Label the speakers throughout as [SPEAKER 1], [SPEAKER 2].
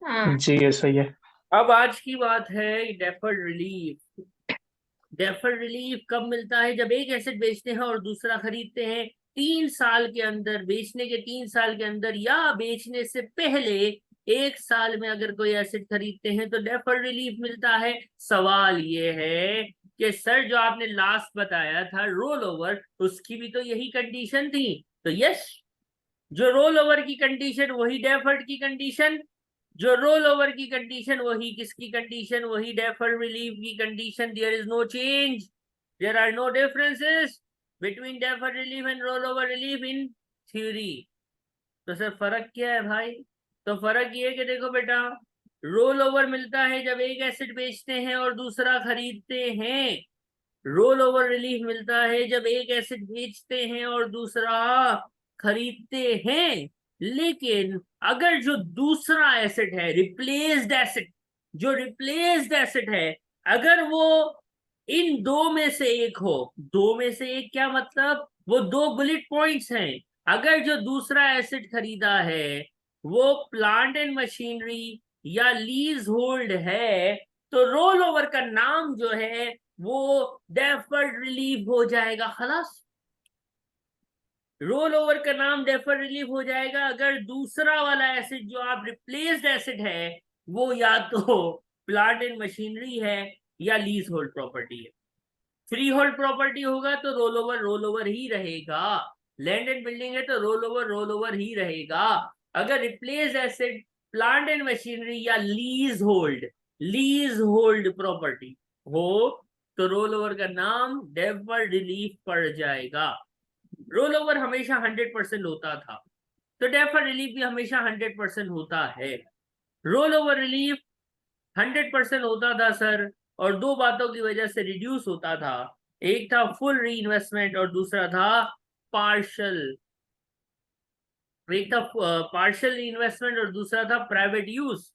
[SPEAKER 1] हाँ।
[SPEAKER 2] जी ये सही है।
[SPEAKER 1] अब आज की बात है डेफर्ड रिलीफ। डेफर्ड रिलीफ कब मिलता है? जब एक एसेट बेचते हैं और दूसरा खरीदते हैं, 3 साल के अंदर, बेचने के 3 साल के अंदर या बेचने से पहले 1 साल में अगर कोई एसेट खरीदते हैं तो डेफर्ड रिलीफ मिलता है। सवाल ये है कि सर जो आपने लास्ट बताया था रोल ओवर, उसकी भी तो यही कंडीशन थी। तो यस, जो रोल ओवर की कंडीशन वही डेफर्ड की कंडीशन, जो रोल ओवर की कंडीशन वही किसकी कंडीशन, वही डेफर्ड रिलीफ की condition. There is no change, there are no differences between deferred relief and roll over relief in theory. तो सर फर्क क्या है भाई? तो फर्क ये है कि देखो बेटा, रोल ओवर मिलता है जब एक एसेट बेचते हैं और दूसरा खरीदते हैं। रोल ओवर रिलीफ मिलता है जब एक एसेट बेचते हैं और दूसरा खरीदते हैं। लेकिन अगर जो दूसरा एसेट है, रिप्लेस्ड एसेट, जो रिप्लेस्ड एसेट है, अगर वो इन दो में से एक हो, दो में से एक क्या मतलब? वो दो बुलेट पॉइंट्स हैं। अगर जो दूसरा एसेट खरीदा है वो प्लांट एंड मशीनरी या लीज होल्ड है, तो रोल ओवर का नाम जो है वो डेफर्ड रिलीफ हो जाएगा। खलास, रोल ओवर का नाम डेफर्ड रिलीफ हो जाएगा अगर दूसरा वाला एसेट जो आप रिप्लेस्ड एसेट है वो या तो प्लांट एंड मशीनरी है या लीज होल्ड प्रॉपर्टी है। फ्री होल्ड प्रॉपर्टी होगा तो रोल ओवर ही रहेगा। लैंड एंड बिल्डिंग है तो रोल ओवर ही रहेगा। अगर replace asset plant and machinery या लीज होल्ड प्रॉपर्टी हो तो रोल ओवर का नाम डेफर्ड रिलीफ पड़ जाएगा। रोल ओवर हमेशा 100% होता था, तो डेफर्ड रिलीफ भी हमेशा 100% होता है। रोल ओवर रिलीफ 100% होता था सर, और दो बातों की वजह से रिड्यूस होता था। एक था फुल री इन्वेस्टमेंट और दूसरा था पार्शल। एक था पार्शल इन्वेस्टमेंट और दूसरा था प्राइवेट यूज।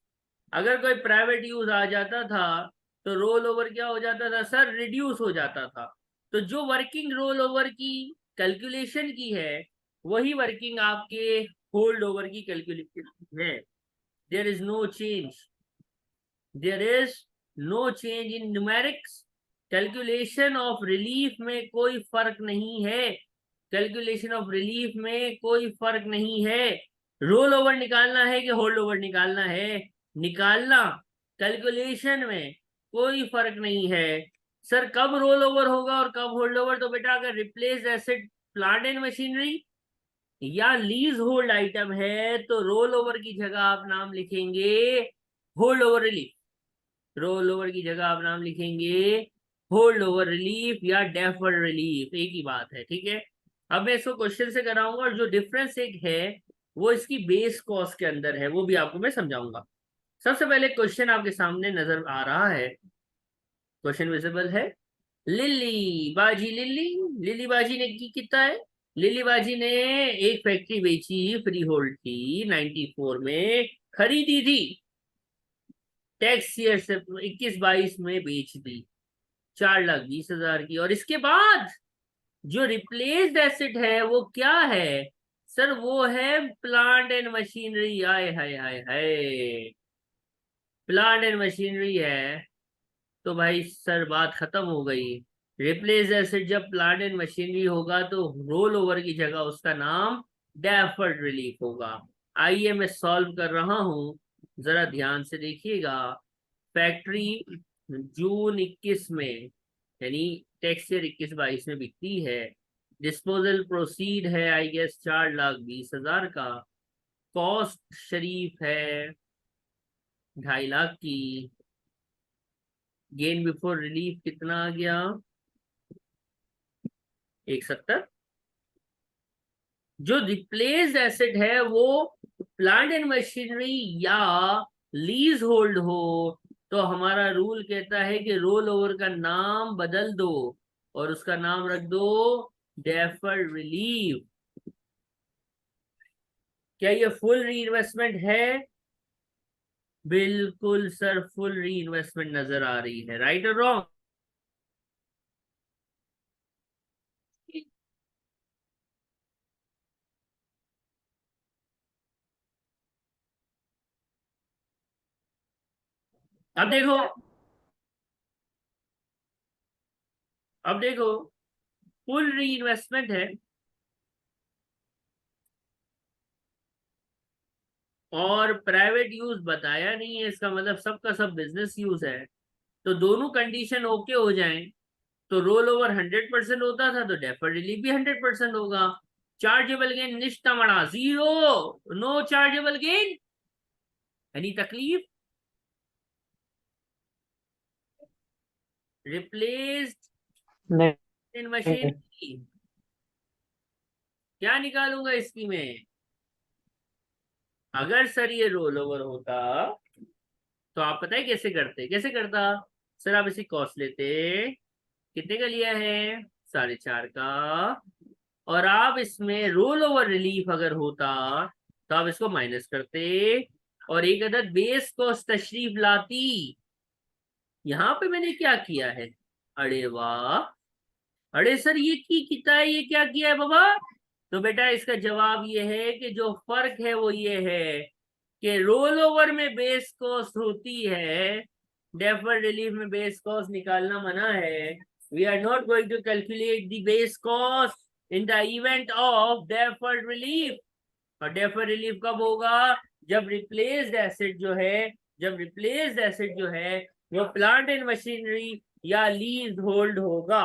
[SPEAKER 1] अगर कोई प्राइवेट यूज आ जाता था तो रोल ओवर क्या हो जाता था सर? रिड्यूस हो जाता था। तो जो वर्किंग रोल ओवर की कैलकुलेशन की है वही वर्किंग आपके होल्ड ओवर की कैलकुलेशन है। There is no change, there is no change in numerics. Calculation of relief में कोई फर्क नहीं है, कैलकुलेशन ऑफ रिलीफ में कोई फर्क नहीं है। रोल ओवर निकालना है कि होल्ड ओवर निकालना है, निकालना। कैलकुलेशन में कोई फर्क नहीं है। सर कब रोल ओवर होगा और कब होल्ड ओवर? तो बेटा अगर replace asset plant and machinery या लीज होल्ड आइटम है तो रोल ओवर की जगह आप नाम लिखेंगे hold over relief. Role over की जगह आप नाम लिखेंगे होल्ड ओवर रिलीफ या डेफर्ड रिलीफ, एक ही बात है। ठीक है, अब मैं इसको क्वेश्चन से कराऊंगा और जो डिफरेंस एक है वो इसकी बेस कॉस्ट के अंदर है, वो भी आपको मैं समझाऊंगा। सबसे पहले क्वेश्चन आपके सामने नजर आ रहा है, क्वेश्चन विजिबल है। लिली बाजी, लिली बाजी ने की कितना है? लिली बाजी ने एक फैक्ट्री बेची फ्री होल्ड की 94 में, खरीदी थी टैक्स ईयर से 21-22 में बेच दी 4,20,000 की। और इसके बाद जो रिप्लेस्ड एसेट है वो क्या है सर? वो है plant and machinery. I hi hi hi, plant and machinery है। तो भाई सर बात खत्म हो गई। रिप्लेस एसेट जब प्लांट एंड मशीनरी होगा तो रोल ओवर की जगह उसका नाम डेफर्ड रिलीफ होगा। आइए मैं सॉल्व कर रहा हूं, जरा ध्यान से देखिएगा। फैक्ट्री जून 21 में, यानी टैक्स ईयर 21-22 में बिकती है। डिस्पोजल प्रोसीड है आई गेस 4,20,000 का। कॉस्ट शरीफ है 2.5 लाख की। गेन बिफोर रिलीफ कितना आ गया? 170। जो रिप्लेस्ड एसेट है वो प्लांट एंड मशीनरी या लीज होल्ड हो तो हमारा रूल कहता है कि रोल ओवर का नाम बदल दो और उसका नाम रख दो डेफर्ड रिलीफ। क्या ये फुल री इन्वेस्टमेंट है? बिल्कुल सर, फुल री इन्वेस्टमेंट नजर आ रही है। राइट और रॉन्ग? अब देखो, अब देखो, फुल री इन्वेस्टमेंट है और प्राइवेट यूज बताया नहीं है, इसका मतलब सबका सब बिजनेस यूज है। तो दोनों कंडीशन ओके हो जाएं तो रोल ओवर 100% होता था, तो डेफर्ड रिलीफ भी 100% होगा। चार्जेबल गेन निष्ठा zero, no chargeable gain. Any तकलीफ? रिप्लेस्ड
[SPEAKER 2] नहीं।
[SPEAKER 1] इन मशीन, क्या निकालूंगा इसकी में? अगर सर ये रोल ओवर होता तो आप पता है कैसे करते, कैसे करता? सर आप इसी कॉस्ट लेते, कितने का लिया है, 4.5 का, और आप इसमें रोल ओवर रिलीफ अगर होता तो आप इसको माइनस करते और एक अदद बेस कॉस्ट तशरीफ लाती। यहाँ पे मैंने क्या किया है? अरे वाह, अरे सर ये की कितना है, ये क्या किया है बाबा? तो बेटा इसका जवाब ये है कि जो फर्क है वो ये है कि रोल ओवर में बेस कॉस्ट होती है, डेफर्ड रिलीफ में बेस कॉस्ट निकालना मना है। We are not going to calculate the base cost in the event of deferred relief. और डेफर्ड रिलीफ कब होगा? जब रिप्लेस्ड एसेट जो है, जब रिप्लेस्ड एसेट जो है वो प्लांट एंड मशीनरी या लीज होल्ड होगा।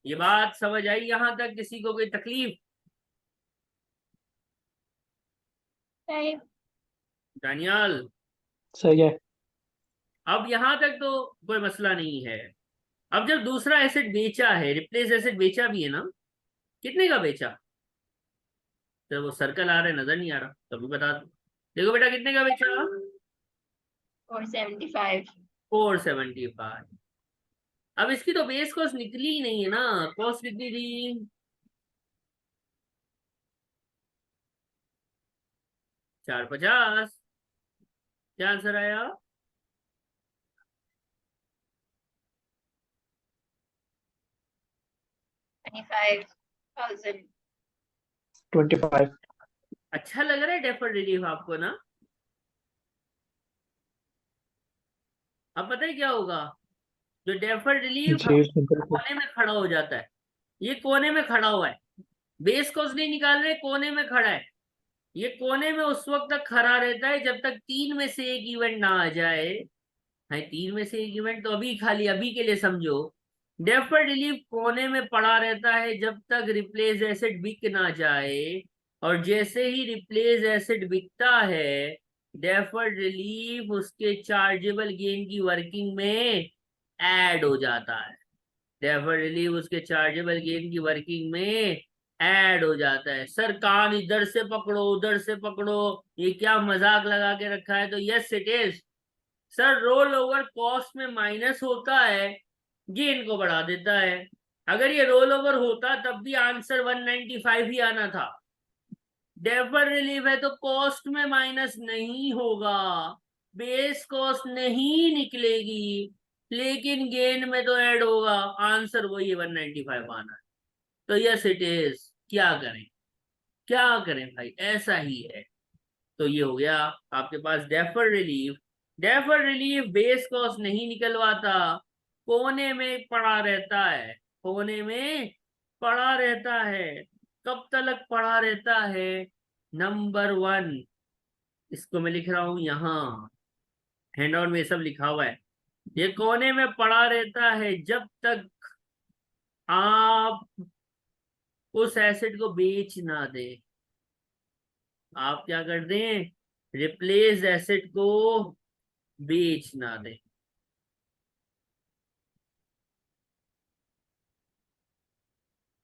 [SPEAKER 1] ये बात समझ आई यहां तक? किसी को कोई तकलीफ?
[SPEAKER 3] नहीं।
[SPEAKER 1] दानियाल,
[SPEAKER 2] सही है।
[SPEAKER 1] अब यहां तक तो कोई मसला नहीं है। अब जब दूसरा एसेट बेचा है, रिप्लेस एसेट बेचा भी है ना, कितने का बेचा? तो वो सर्कल आ रहा है, नजर नहीं आ रहा, तभी बता दो। देखो बेटा कितने का बेचा?
[SPEAKER 3] 475।
[SPEAKER 1] 475। अब इसकी तो बेस कॉस्ट निकली ही नहीं है ना, कॉस्ट कितनी थी? 450। क्या आंसर आया?
[SPEAKER 3] 25,000।
[SPEAKER 2] 25।
[SPEAKER 1] अच्छा लग रहा है डेफर्ड रिलीफ आपको ना? अब पता है क्या होगा? जो डेफर्ड रिलीफ
[SPEAKER 2] जी बिल्कुल।
[SPEAKER 1] कोने में खड़ा हो जाता है, ये कोने में खड़ा हुआ है, बेस कॉस्ट नहीं निकाल रहे, कोने में खड़ा है। ये कोने में उस वक्त तक खड़ा रहता है जब तक तीन में से एक इवेंट ना आ जाए। है तीन में से एक इवेंट तो अभी खाली अभी के लिए समझो। डेफर्ड रिलीफ कोने में पड़ा रहता है जब तक रिप्लेस एसेट बिक ना जाए, और जैसे ही रिप्लेस एसेट बिकता है, डेफर्ड रिलीफ उसके चार्जेबल गेन की वर्किंग में ऐड हो जाता है। डेफर्ड रिलीफ उसके चार्जेबल गेन की वर्किंग में ऐड हो जाता है। सर कान इधर से पकड़ो उधर से पकड़ो, ये क्या मजाक लगा के रखा है? तो yes it is. Sir roll over cost में माइनस होता है, गेन को बढ़ा देता है। अगर ये रोल ओवर होता तब भी आंसर 195 ही आना था। डेफर रिलीफ है तो कॉस्ट में माइनस नहीं होगा, बेस कॉस्ट नहीं निकलेगी, लेकिन गेन में तो ऐड होगा, आंसर वही 195 आना है। तो यस इट इज। क्या करें, क्या करें भाई, ऐसा ही है। तो ये हो गया आपके पास defer relief. Defer relief base cost नहीं निकलवाता, कोने में पड़ा रहता है, कोने में पड़ा रहता है। कब तक पड़ा रहता है? नंबर 1, इसको मैं लिख रहा हूं यहां, हैंड आउट में सब लिखा हुआ है। ये कोने में पड़ा रहता है जब तक आप उस एसेट को बेच ना दें। आप क्या कर दें? रिप्लेस एसेट को बेच ना दें।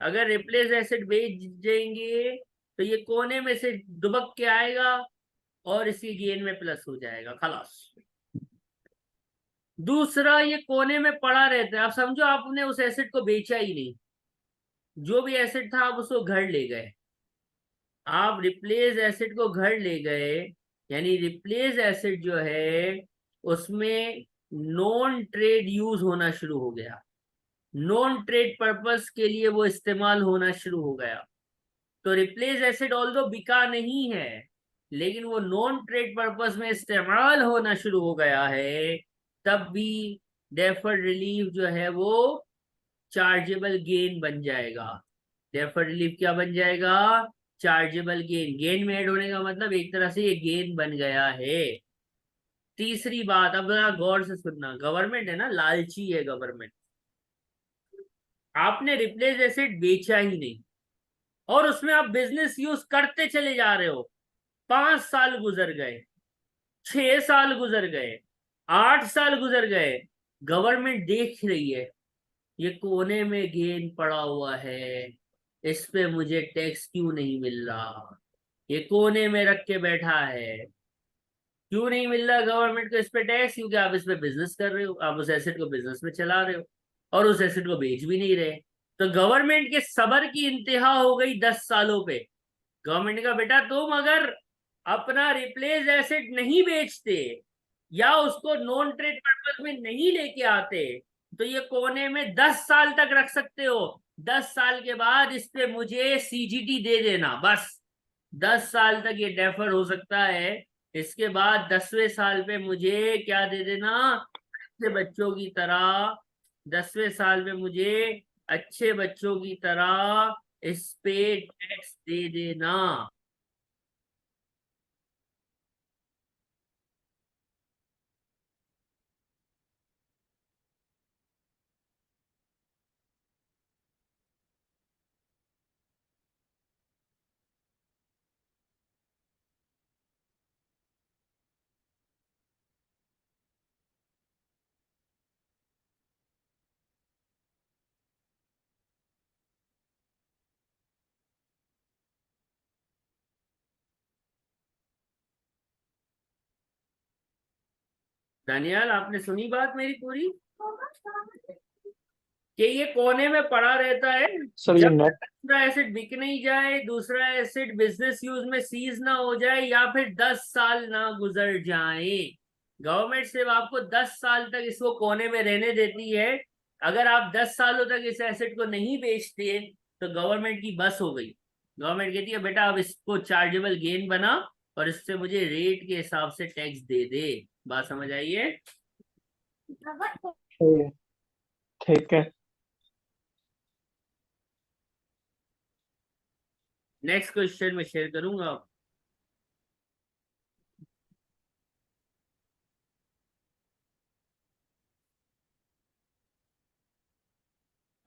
[SPEAKER 1] अगर रिप्लेस एसेट बेच देंगे तो ये कोने में से दुबक के आएगा और इसकी गेन में प्लस हो जाएगा, खलास। दूसरा, ये कोने में पड़ा रहता है, आप समझो आपने उस एसेट को बेचा ही नहीं, जो भी एसेट था आप उसको घर ले गए, आप रिप्लेस एसेट को घर ले गए, यानी रिप्लेस एसेट जो है उसमें नॉन ट्रेड यूज होना शुरू हो गया, नॉन ट्रेड पर्पस के लिए वो इस्तेमाल होना शुरू हो गया। तो रिप्लेस एसेट ऑल्दो बिका नहीं है, लेकिन वो नॉन ट्रेड पर्पस में इस्तेमाल होना शुरू हो गया है। तब भी डेफर्ड रिलीफ जो है वो चार्जेबल गेन बन जाएगा। डेफर्ड रिलीफ क्या बन जाएगा? Chargeable gain. गेन में ऐड होने का मतलब एक तरह से ये गेन बन गया है। तीसरी बात, अब जरा गौर से सुनना, गवर्नमेंट है ना, लालची है गवर्नमेंट। आपने रिप्लेस एसेट बेचा ही नहीं और उसमें आप बिजनेस यूज करते चले जा रहे हो। 5 साल गुजर गए, 6 साल गुजर गए, 8 साल गुजर गए, गवर्नमेंट देख रही है ये कोने में गेन पड़ा हुआ है, इस पे मुझे टैक्स क्यों नहीं मिल रहा, ये कोने में रख के बैठा है। क्यों नहीं मिल रहा गवर्नमेंट को इस पे टैक्स? क्योंकि आप इस पे बिजनेस कर रहे हो, आप उस एसेट को बिजनेस में चला रहे हो और उस एसेट को बेच भी नहीं रहे। तो गवर्नमेंट के सब्र की इंतहा हो गई 10 सालों पे। गवर्नमेंट का बेटा तुम अगर अपना रिप्लेस एसेट नहीं बेचते या उसको नॉन ट्रेड पर्पज में नहीं लेके आते तो ये कोने में 10 साल तक रख सकते हो। 10 साल के बाद इस पे मुझे सीजीटी दे देना, बस 10 साल तक ये डेफर हो सकता है। इसके बाद 10वें साल पे मुझे क्या दे देना? अच्छे बच्चों की तरह, 10वें साल पे मुझे अच्छे बच्चों की तरह इस पे टैक्स दे देना। दानियाल, आपने सुनी बात मेरी पूरी कि ये कोने में पड़ा रहता है
[SPEAKER 2] सर ये
[SPEAKER 1] जब तक
[SPEAKER 2] नेट
[SPEAKER 1] दूसरा एसेट बिक नहीं जाए, दूसरा एसेट बिजनेस यूज में सीज ना हो जाए या फिर 10 साल ना गुजर जाए। गवर्नमेंट सिर्फ आपको 10 साल तक इसको कोने में रहने देती है। अगर आप 10 सालों तक इस एसेट को नहीं बेचते तो गवर्नमेंट की बस हो गई। गवर्नमेंट कहती है बेटा अब इसको चार्जेबल गेन बना और इससे मुझे रेट के हिसाब से टैक्स दे दे। बात समझ आई है?
[SPEAKER 2] ठीक है।
[SPEAKER 1] नेक्स्ट क्वेश्चन में शेयर करूंगा।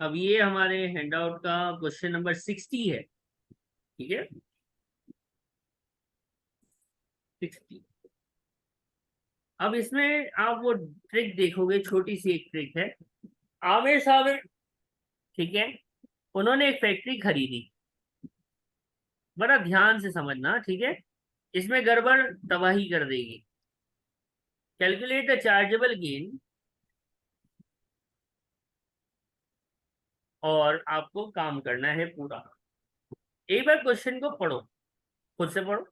[SPEAKER 1] अब ये हमारे हैंडआउट का क्वेश्चन नंबर 60 है। ठीक है, 60। अब इसमें आप वो ट्रिक देखोगे, छोटी सी एक ट्रिक है। आमिर साहब, ठीक है, उन्होंने एक फैक्ट्री खरीदी। बड़ा ध्यान से समझना, ठीक है, इसमें गड़बड़ तबाही कर देगी। कैलकुलेट द चार्जेबल गेन, और आपको काम करना है पूरा। एक बार क्वेश्चन को पढ़ो, खुद से पढ़ो।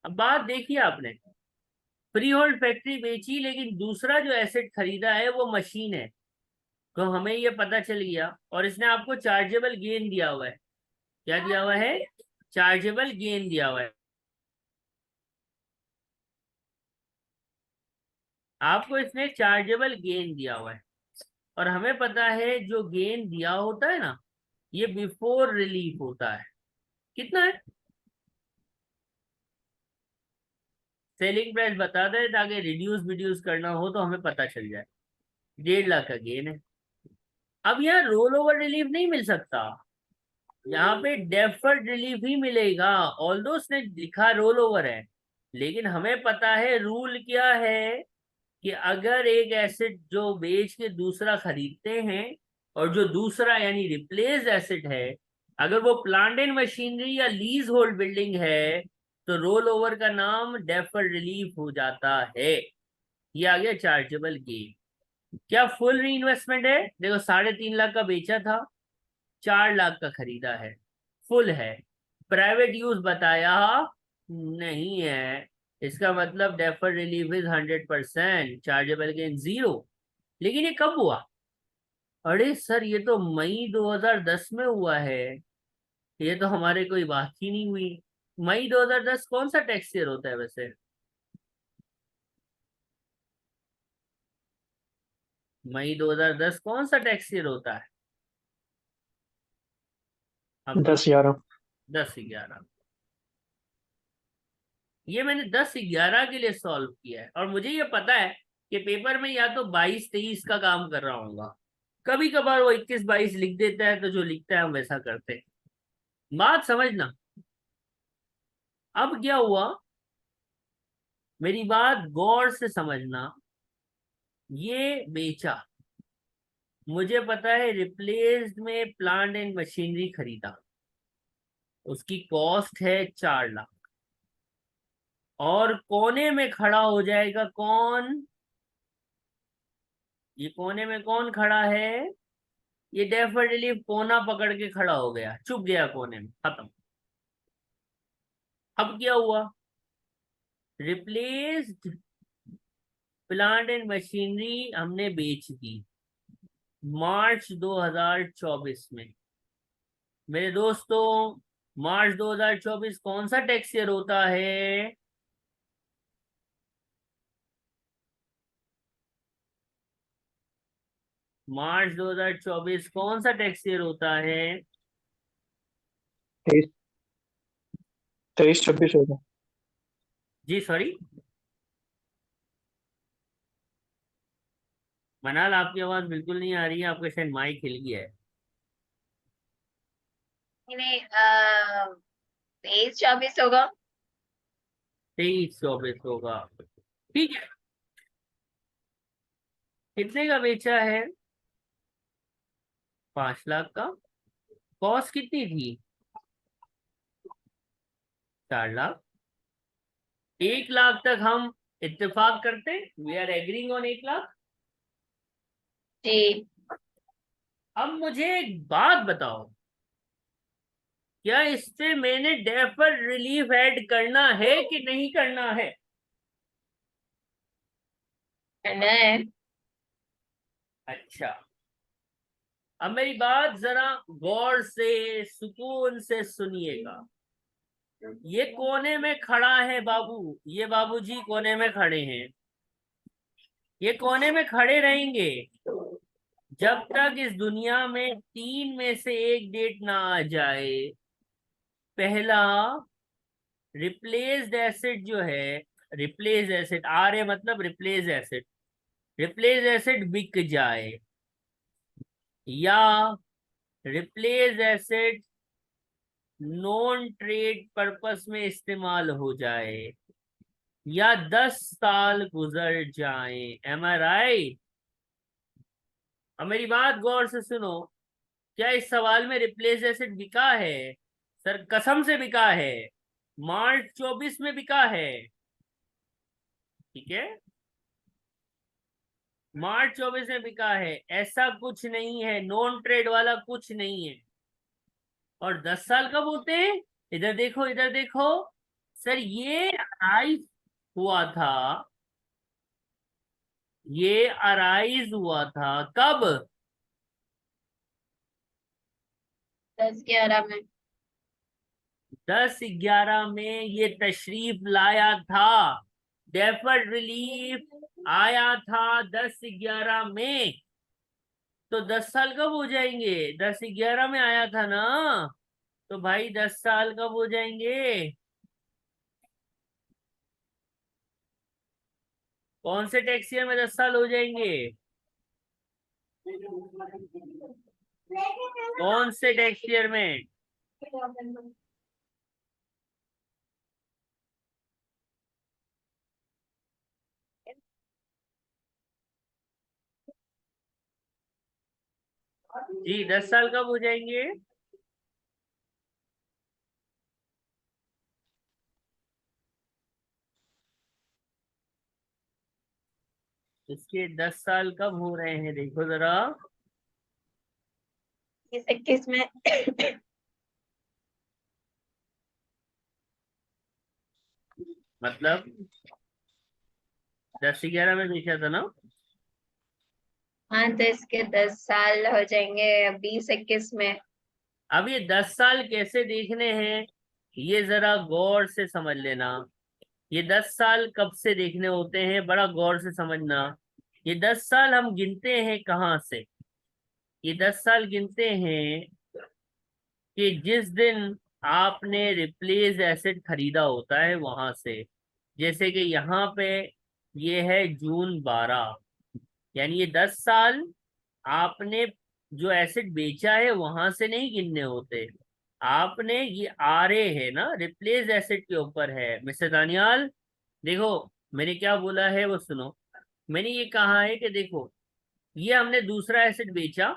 [SPEAKER 1] अब बात देखिए आपने, फ्री होल्ड फैक्ट्री बेची लेकिन दूसरा जो एसेट खरीदा है वो मशीन है। तो हमें ये पता चल गया और इसने आपको चार्जेबल गेन दिया हुआ है। क्या दिया हुआ है? चार्जेबल गेन दिया हुआ है। आपको इसने चार्जेबल गेन दिया हुआ है और हमें पता है जो गेन दिया होता है ना, ये बिफोर रिलीफ होता है। कितना है? सेलिंग प्राइस बता दे ताकि रिड्यूस विड्यूस करना हो तो हमें पता चल जाए। 1.5 लाख का गेन है। अब यहाँ रोल ओवर रिलीफ नहीं मिल सकता, यहाँ पे डेफर्ड रिलीफ ही मिलेगा। ऑल्दो उसने लिखा रोल ओवर है, लेकिन हमें पता है रूल क्या है कि अगर एक एसेट जो बेच के दूसरा खरीदते हैं और जो दूसरा यानी रिप्लेस एसेट है, अगर वो प्लांट एंड मशीनरी या लीज होल्ड बिल्डिंग है तो रोल ओवर का नाम डेफर्ड रिलीफ हो जाता है। ये आ गया चार्जेबल गेन। क्या फुल री इन्वेस्टमेंट है? देखो 3.5 लाख का बेचा था, 4 लाख का खरीदा है, फुल है। प्राइवेट यूज बताया नहीं है, इसका मतलब deferred relief is 100%, chargeable gain 0। लेकिन ये कब हुआ? अरे सर, ये तो मई 2010 में हुआ है। ये तो हमारे कोई बात ही नहीं हुई। मई 2010 कौन सा टैक्स ईयर होता है वैसे? मई 2010 कौन सा टैक्स ईयर होता है? अब तो
[SPEAKER 2] 10/11।
[SPEAKER 1] 10/11। ये मैंने 10/11 के लिए सॉल्व किया है, और मुझे ये पता है कि पेपर में या तो 22-23 का काम कर रहा हूँ। कभी कभार वो 21-22 लिख देता है, तो जो लिखता है हम वैसा करते हैं। बात समझना। अब क्या हुआ, मेरी बात गौर से समझना। ये बेचा, मुझे पता है रिप्लेस्ड में प्लांट एंड मशीनरी खरीदा, उसकी कॉस्ट है 4 लाख। और कोने में खड़ा हो जाएगा कौन? ये कोने में कौन खड़ा है? ये डेफर्ड रिलीफ कोना पकड़ के खड़ा हो गया, चुप गया कोने में, खत्म। अब क्या हुआ? रिप्लेस्ड प्लांट एंड मशीनरी हमने बेच दी मार्च 2024 में। मेरे दोस्तों, मार्च 2024 कौन सा टैक्स ईयर होता है? मार्च 2024 कौन सा टैक्स ईयर होता है?
[SPEAKER 2] 23 23-26 होगा।
[SPEAKER 1] जी सॉरी, मनाल आपकी आवाज बिल्कुल नहीं आ रही है, आपका शायद माइक हिल गया है।
[SPEAKER 3] नहीं 23-24 होगा।
[SPEAKER 1] 23-24 होगा, ठीक है। कितने का बेचा है? 5 लाख का। कॉस्ट कितनी थी? 4 लाख। 1 लाख तक हम इत्तेफाक करते, we are agreeing on 1 lakh.
[SPEAKER 3] जी।
[SPEAKER 1] अब मुझे एक बात बताओ, क्या इससे मैंने डेफर्ड रिलीफ ऐड करना है कि नहीं करना है?
[SPEAKER 3] करना है।
[SPEAKER 1] अच्छा, अब मेरी बात जरा गौर से सुकून से सुनिएगा। ये कोने में खड़ा है बाबू, ये बाबूजी कोने में खड़े हैं। ये कोने में खड़े रहेंगे जब तक इस दुनिया में 3 में से एक डेट ना आ जाए। पहला, रिप्लेस्ड एसेट जो है, रिप्लेस एसेट, आ रहे मतलब रिप्लेस एसेट, रिप्लेस एसेट बिक जाए, या replace asset non trade purpose में इस्तेमाल हो जाए, या 10 साल गुजर जाए। एम आई राइट? अब मेरी बात गौर से सुनो। क्या इस सवाल में रिप्लेस एसेट बिका है? सर कसम से बिका है, मार्च 24 में बिका है। ठीक है, मार्च 24 में बिका है, ऐसा कुछ नहीं है, नॉन ट्रेड वाला कुछ नहीं है। और 10 साल कब होते हैं? इधर देखो, इधर देखो। सर ये अराइज हुआ था, ये अराइज हुआ था कब?
[SPEAKER 3] 10-11 में।
[SPEAKER 1] 10/11 में ये तशरीफ लाया था। डेफर्ड रिलीफ आया था 10/11 में। तो 10 साल कब हो जाएंगे? 10/11 में आया था ना, तो भाई 10 साल कब हो जाएंगे? कौन से टैक्स ईयर में 10 साल हो जाएंगे? कौन से टैक्स ईयर में? जी 10 साल कब हो जाएंगे? इसके 10 साल कब हो रहे हैं, देखो जरा।
[SPEAKER 3] 21 में।
[SPEAKER 1] मतलब 10-11 में पूछा था ना।
[SPEAKER 3] हाँ, तो इसके 10 साल हो जाएंगे 20-21 में।
[SPEAKER 1] अब ये 10 साल कैसे देखने हैं, ये जरा गौर से समझ लेना। ये 10 साल कब से देखने होते हैं, बड़ा गौर से समझना। ये 10 साल हम गिनते हैं कहाँ से। ये 10 साल गिनते हैं कि जिस दिन आपने रिप्लेस एसेट खरीदा होता है वहां से। जैसे कि यहाँ पे ये है जून 12, यानी ये 10 साल आपने जो एसेट बेचा है वहां से नहीं गिनने होते। आपने ये आरए है ना, रिप्लेस एसेट के ऊपर है मिस्टर दानियाल। देखो मैंने क्या बोला है वो सुनो। मैंने ये कहा है कि देखो, ये हमने दूसरा एसेट बेचा,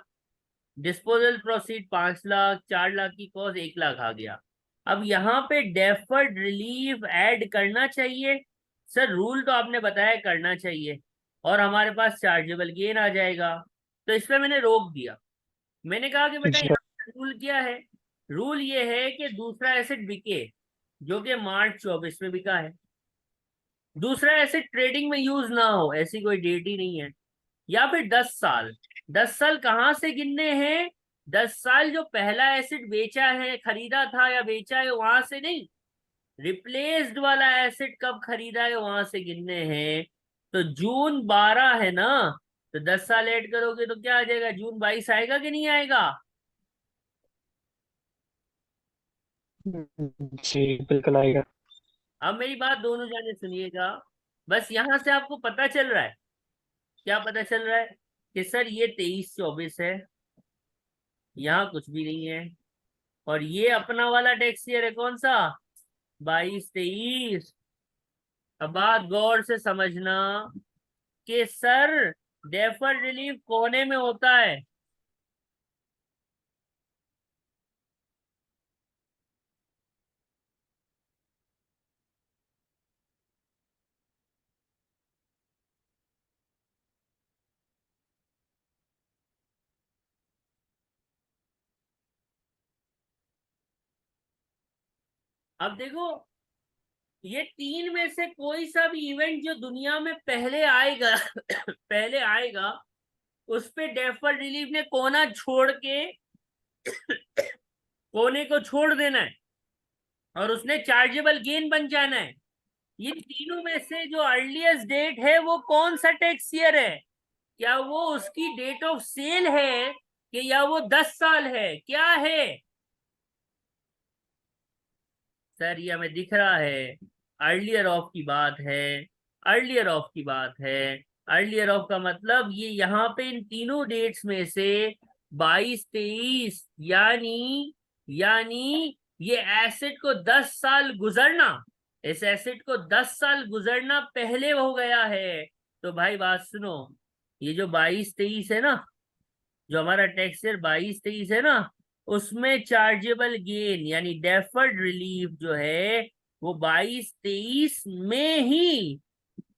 [SPEAKER 1] डिस्पोजल प्रोसीड 5 लाख, 4 लाख की कॉस्ट 1 लाख आ गया। अब यहाँ पे डेफर्ड रिलीफ ऐड करना चाहिए। सर रूल तो आपने बताया करना चाहिए, और हमारे पास चार्जेबल गेन आ जाएगा। तो इस पे मैंने रोक दिया। मैंने कहा कि बेटा
[SPEAKER 2] जी
[SPEAKER 1] यहाँ रूल क्या है। रूल ये है कि दूसरा एसेट बिके, जो कि मार्च 24 में बिका है। दूसरा एसेट ट्रेडिंग में यूज ना हो, ऐसी कोई डेट ही नहीं है। या फिर 10 साल। 10 साल कहाँ से गिनने हैं, 10 साल जो पहला एसेट बेचा है, खरीदा था या बेचा है वहां से नहीं, रिप्लेस्ड वाला एसेट कब खरीदा है वहां से गिनने हैं। तो जून 12 है ना, तो 10 साल ऐड करोगे तो क्या आ जाएगा, जून 22 आएगा कि नहीं आएगा।
[SPEAKER 2] जी बिल्कुल आएगा।
[SPEAKER 1] अब मेरी बात दोनों जाने सुनिएगा। बस यहां से आपको पता चल रहा है, क्या पता चल रहा है, कि सर ये 23-24 है, यहाँ कुछ भी नहीं है। और ये अपना वाला टैक्स ईयर है कौन सा, 22-23। अब बात गौर से समझना कि सर डेफर्ड रिलीफ कोने में होता है। अब देखो, ये तीन में से कोई सा भी इवेंट जो दुनिया में पहले आएगा पहले आएगा, उस पे डेफर्ड रिलीफ ने कोना छोड़ के कोने को छोड़ देना है, और उसने चार्जेबल गेन बन जाना है। ये तीनों में से जो अर्लीस्ट डेट है वो कौन सा टैक्स ईयर है, क्या वो उसकी डेट ऑफ सेल है, कि या वो 10 साल है, क्या है। सर ये हमें दिख रहा है, अर्लियर ऑफ की बात है, अर्लियर ऑफ की बात है। अर्लियर ऑफ का मतलब ये यहाँ पे इन तीनों डेट्स में से 22-23, यानी ये एसेट को 10 साल गुजरना, इस एसेट को 10 साल गुजरना पहले हो गया है। तो भाई बात सुनो, ये जो 22-23 है ना, जो हमारा टैक्स ईयर 22-23 है ना, उसमें चार्जेबल गेन यानी डेफर्ड रिलीफ जो है वो 22-23 में ही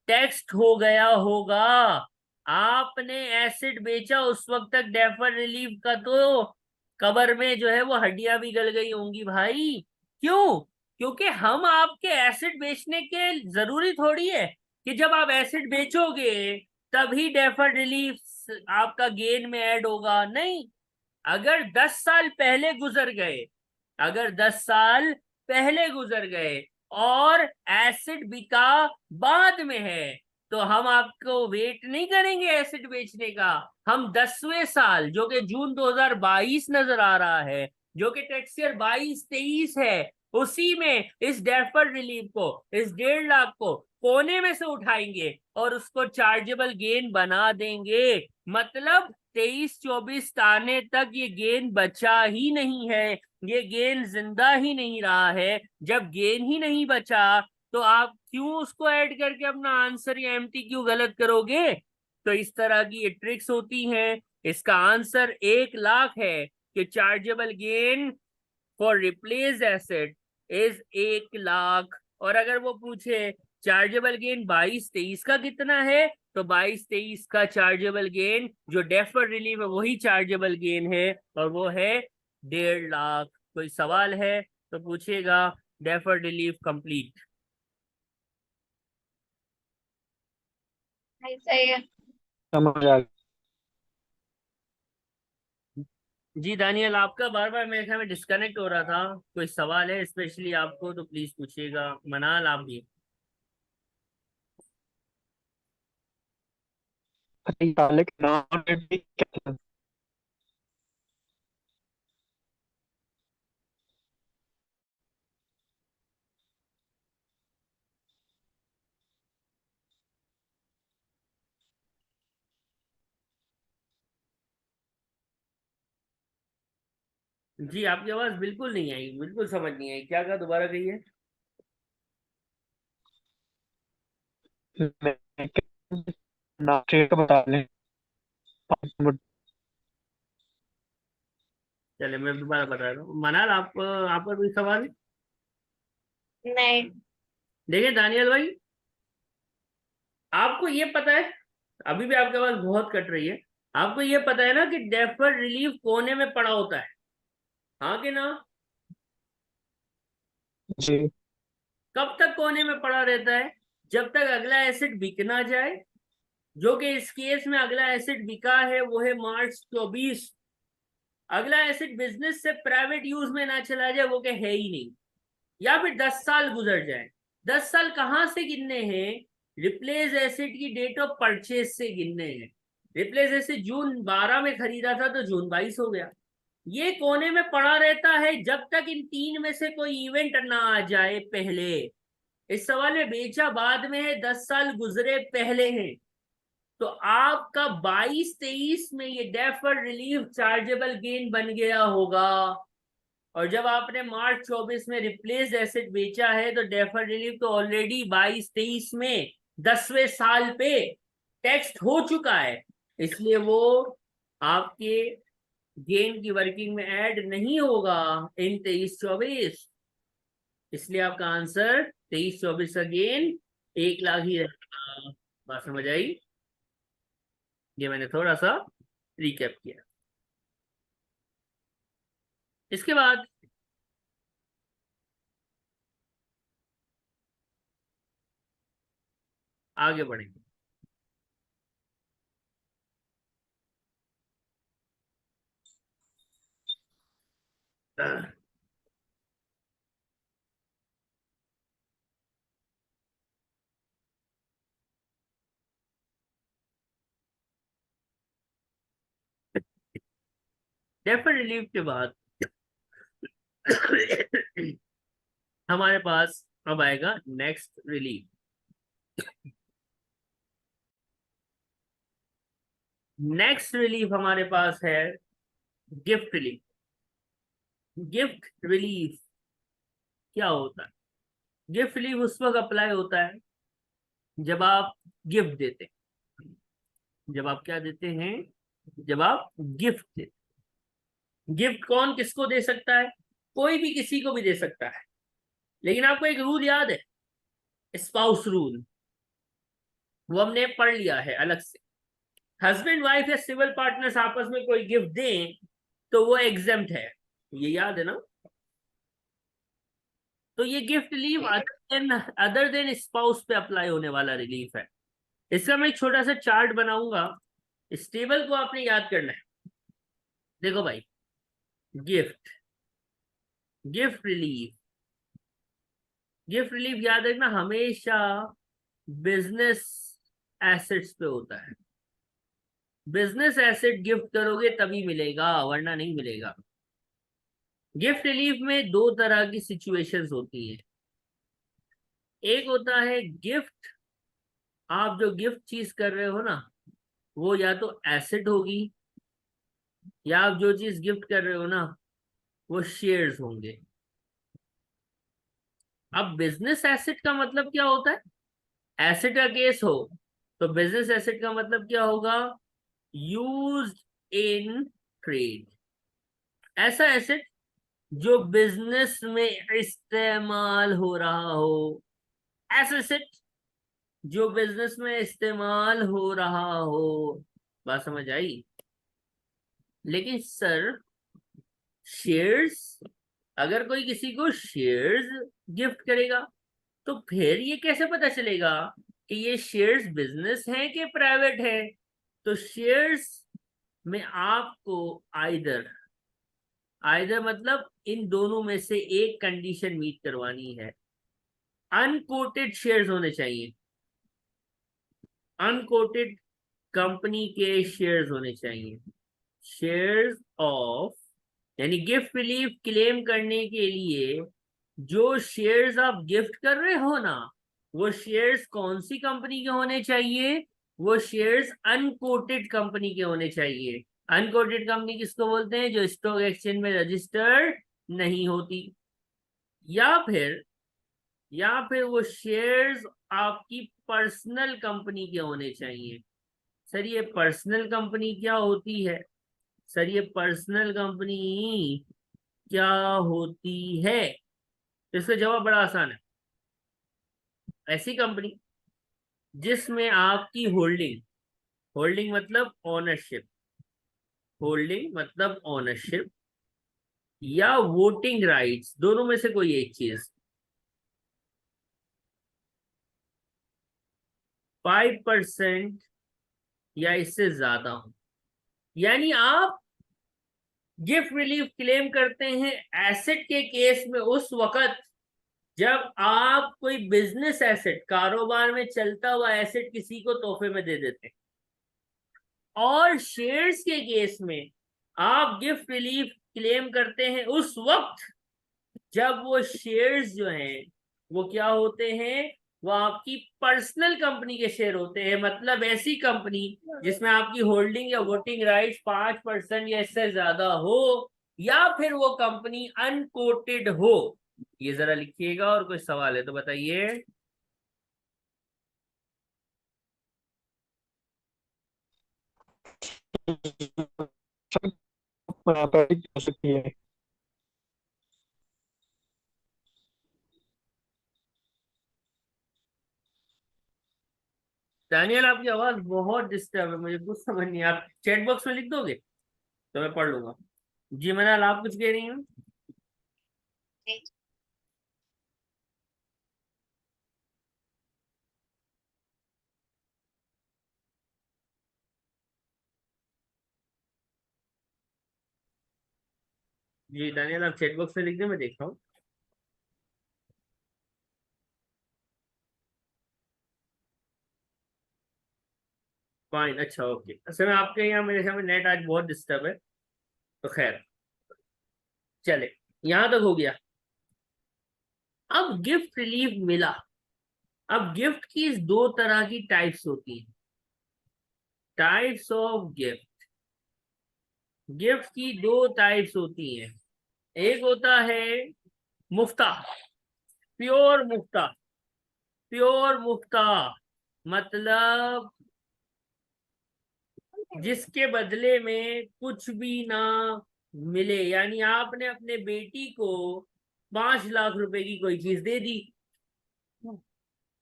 [SPEAKER 1] टैक्स्ड हो गया होगा। आपने एसिड बेचा उस वक्त तक डेफर्ड रिलीफ का तो कबर में जो है वो हड्डियां भी गल गई होंगी भाई। क्यों, क्योंकि हम आपके एसिड बेचने के जरूरी थोड़ी है कि जब आप एसिड बेचोगे तभी डेफर्ड रिलीफ आपका गेन में ऐड होगा, नहीं। अगर 10 साल पहले गुजर गए, अगर 10 साल पहले गुजर गए और एसिड बिका बाद में है, तो हम आपको वेट नहीं करेंगे एसिड बेचने का। हम 10वें साल जो कि जून 2022 नजर आ रहा है, जो कि टैक्स ईयर 22-23 है, उसी में इस डेफर्ड रिलीफ को, इस 1.5 लाख को कोने में से उठाएंगे और उसको चार्जेबल गेन बना देंगे। मतलब 23-24 आने तक ये गेन बचा ही नहीं है, ये गेन जिंदा ही नहीं रहा है। जब गेन ही नहीं बचा तो आप क्यों उसको ऐड करके अपना आंसर या एमटीक्यू गलत करोगे। तो इस तरह की ये ट्रिक्स होती हैं। इसका आंसर 1 लाख है कि chargeable gain for replace asset is 1 lakh. और अगर वो पूछे चार्जेबल गेन 22-23 का कितना है, तो 22-23 का चार्जेबल गेन जो डेफर्ड रिलीफ है वही चार्जेबल गेन है, और वो है 1.5 लाख। कोई सवाल है तो पूछेगा। Deferred relief complete.
[SPEAKER 3] ऐसा ही है।
[SPEAKER 2] समझ आ गया।
[SPEAKER 1] जी दानियल, आपका बार बार मेरे ख्याल में डिस्कनेक्ट हो रहा था। कोई सवाल है स्पेशली आपको तो प्लीज पूछिएगा। मनाल आप भी।
[SPEAKER 2] अच्छा, ये साले का नाम भी क्या था?
[SPEAKER 1] जी आपकी आवाज बिल्कुल नहीं आई, बिल्कुल समझ नहीं आई, क्या कहा, दोबारा कहिए।
[SPEAKER 2] मैं नाम स्टेट बता लें।
[SPEAKER 1] चले मैं दोबारा बता रहा हूँ। मनाल आपका कोई सवाल।
[SPEAKER 3] नहीं।
[SPEAKER 1] देखिए दानियल भाई, आपको ये पता है, अभी भी आपकी आवाज बहुत कट रही है। आपको ये पता है ना कि डेफर्ड रिलीफ कोने में पड़ा होता है, हाँ कि ना?
[SPEAKER 2] जी।
[SPEAKER 1] कब तक कोने में पड़ा रहता है? जब तक अगला एसेट बिक ना जाए, जो कि इस केस में अगला एसेट बिका है वो है मार्च 24। अगला एसेट बिजनेस से प्राइवेट यूज में ना चला जाए, वो के है ही नहीं, या फिर 10 साल गुजर जाए। 10 साल कहां से गिनने हैं? रिप्लेस एसेट की डेट ऑफ परचेज से गिनने हैं। रिप्लेस एसेट जून 12 में खरीदा था तो जून 22 हो गया। ये कोने में पड़ा रहता है जब तक इन तीन में से कोई इवेंट ना आ जाए पहले। इस सवाल में बेचा बाद में है, 10 साल गुजरे पहले हैं। तो आपका 22-23 में ये डेफर्ड रिलीफ चार्जेबल गेन बन गया होगा। और जब आपने मार्च 24 में रिप्लेस एसेट बेचा है तो डेफर्ड रिलीफ तो ऑलरेडी 22-23 में 10वें साल पे टैक्स हो चुका है, इसलिए वो आपके गेन की वर्किंग में ऐड नहीं होगा इन 23-24। इसलिए आपका आंसर 23-24 का गेन 1 लाख ही रहेगा। बात समझ आई? ये मैंने थोड़ा सा रिकैप किया। इसके बाद आगे बढ़ेंगे। डेफर्ड रिलीफ के बाद हमारे पास अब आएगा नेक्स्ट रिलीफ। नेक्स्ट रिलीफ हमारे पास है गिफ्ट रिलीफ। गिफ्ट रिलीफ क्या होता है? गिफ्ट रिलीफ उस वक्त अप्लाई होता है जब आप गिफ्ट देते हैं। जब आप क्या देते हैं? जब आप गिफ्ट देते। गिफ्ट कौन किसको दे सकता है? कोई भी किसी को भी दे सकता है, लेकिन आपको एक रूल याद है, स्पाउस रूल। वो हमने पढ़ लिया है अलग से। हस्बैंड वाइफ या सिविल पार्टनर्स आपस में कोई गिफ्ट दें तो वो एग्जेम्प्ट है, ये याद है ना? तो ये gift relief other than spouse पे अप्लाई होने वाला रिलीफ है। इसका मैं एक छोटा सा चार्ट बनाऊंगा। इस टेबल को आपने याद करना है। देखो भाई, gift, gift relief, gift relief याद रखना हमेशा बिजनेस एसेट्स पे होता है। बिजनेस एसेट गिफ्ट करोगे तभी मिलेगा, वरना नहीं मिलेगा। गिफ्ट रिलीफ में दो तरह की सिचुएशंस होती है। एक होता है गिफ्ट, आप जो गिफ्ट चीज कर रहे हो ना, वो या तो एसेट होगी, या आप जो चीज गिफ्ट कर रहे हो ना वो शेयर्स होंगे। अब बिजनेस एसेट का मतलब क्या होता है? एसेट का केस हो तो बिजनेस एसेट का मतलब क्या होगा? Used in trade. ऐसा एसेट जो बिजनेस में इस्तेमाल हो रहा हो। ऐसा एसेट जो बिजनेस में इस्तेमाल हो रहा हो। बात समझ आई? लेकिन सर, शेयर्स, अगर कोई किसी को शेयर्स गिफ्ट करेगा तो फिर ये कैसे पता चलेगा कि ये शेयर्स बिजनेस है कि प्राइवेट है। तो शेयर्स में आपको आइदर मतलब इन दोनों में से एक कंडीशन मीट करवानी है। अनकोटेड शेयर्स होने चाहिए, अनकोटेड कंपनी के शेयर्स होने चाहिए। शेयर्स ऑफ, यानी गिफ्ट रिलीफ क्लेम करने के लिए जो शेयर्स आप गिफ्ट कर रहे हो ना, वो शेयर्स कौन सी कंपनी के होने चाहिए? वो शेयर्स अनकोटेड कंपनी के होने चाहिए। अनकोटेड कंपनी किसको बोलते हैं? जो स्टॉक एक्सचेंज में रजिस्टर्ड नहीं होती। या फिर वो शेयर्स आपकी पर्सनल कंपनी के होने चाहिए। सर ये पर्सनल कंपनी क्या होती है? सर ये पर्सनल कंपनी क्या होती है? तो इसका जवाब बड़ा आसान है। ऐसी कंपनी जिसमें आपकी होल्डिंग मतलब ओनरशिप, होल्डिंग मतलब ओनरशिप या वोटिंग राइट्स, दोनों में से कोई एक चीज 5% या इससे ज्यादा हो। यानी आप गिफ्ट रिलीफ क्लेम करते हैं एसेट के केस में उस वक्त जब आप कोई बिजनेस एसेट, कारोबार में चलता हुआ एसेट किसी को तोहफे में दे देते हैं। और शेयर्स के केस में आप गिफ्ट रिलीफ क्लेम करते हैं उस वक्त जब वो शेयर्स जो हैं वो क्या होते हैं? वो आपकी पर्सनल कंपनी के शेयर होते हैं। मतलब ऐसी कंपनी जिसमें आपकी होल्डिंग या वोटिंग राइट्स 5% या इससे ज्यादा हो, या फिर वो कंपनी अनकोटेड हो। ये जरा लिखिएगा, और कोई सवाल है तो बताइए।
[SPEAKER 2] प्राइवेट हो सकती है।
[SPEAKER 1] दानियल आपकी आवाज बहुत डिस्टर्ब है, मुझे कुछ समझ नहीं। आप चैट बॉक्स में लिख दोगे तो मैं पढ़ लूंगा। जी मनाल, आप कुछ कह रही हैं? जी दानियल, आप चैट बॉक्स में लिख दें, मैं देख रहा हूँ। फाइन, अच्छा ओके। असल में आपके यहाँ मेरे ख्याल में नेट आज बहुत डिस्टर्ब है, तो खैर चले, यहाँ तक हो गया। अब गिफ्ट रिलीफ मिला। अब गिफ्ट की दो तरह की टाइप्स होती हैं। टाइप्स ऑफ गिफ्ट, गिफ्ट की दो टाइप्स होती हैं। एक होता है मुफ्ता, प्योर मुफ्ता। प्योर मुफ्ता मतलब जिसके बदले में कुछ भी ना मिले। यानी आपने अपने बेटी को 5 लाख रुपए की कोई चीज दे दी,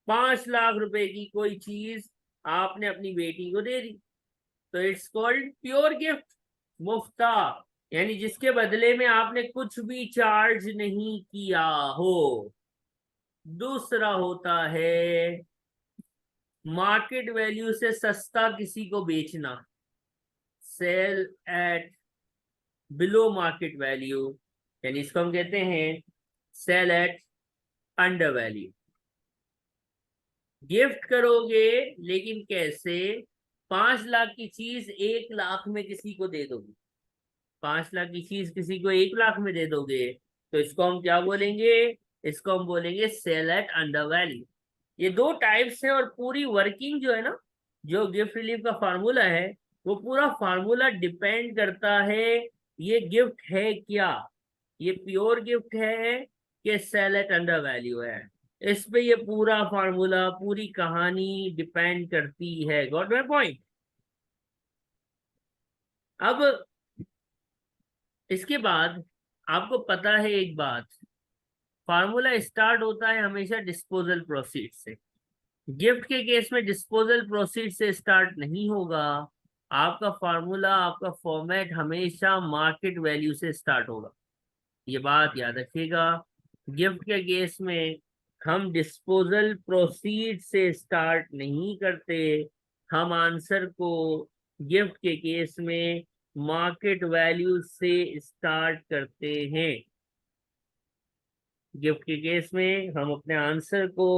[SPEAKER 1] 5 लाख रुपए की कोई चीज आपने अपनी बेटी को दे दी, तो इट्स कॉल्ड प्योर गिफ्ट, मुफ्ता। यानी जिसके बदले में आपने कुछ भी चार्ज नहीं किया हो। दूसरा होता है मार्केट वैल्यू से सस्ता किसी को बेचना, sale at below market value, यानी इसको हम कहते हैं sale at under value. Gift करोगे लेकिन कैसे? 5 लाख की चीज 1 लाख में किसी को दे दोगे, 5 लाख की चीज किसी को 1 लाख में दे दोगे, तो इसको हम क्या बोलेंगे? इसको हम बोलेंगे सेल एट अंडर वैल्यू। ये दो टाइप्स है, और पूरी वर्किंग जो है ना, जो गिफ्ट रिलीफ का फार्मूला है, वो पूरा फार्मूला डिपेंड करता है ये गिफ्ट है क्या, ये प्योर गिफ्ट है कि सेल एट अंडर वैल्यू है। इस पे ये पूरा फार्मूला, पूरी कहानी डिपेंड करती है। Got my point? अब इसके बाद आपको पता है एक बात, फार्मूला स्टार्ट होता है हमेशा डिस्पोजल प्रोसीड से। गिफ्ट के केस में डिस्पोजल प्रोसीड से स्टार्ट नहीं होगा। आपका फार्मूला, आपका फॉर्मेट हमेशा मार्केट वैल्यू से स्टार्ट होगा। ये बात याद रखिएगा। गिफ्ट के केस में हम डिस्पोजल प्रोसीड से स्टार्ट नहीं करते, हम आंसर को गिफ्ट के केस में मार्केट वैल्यू से स्टार्ट करते हैं। गिफ्ट के केस में हम अपने आंसर को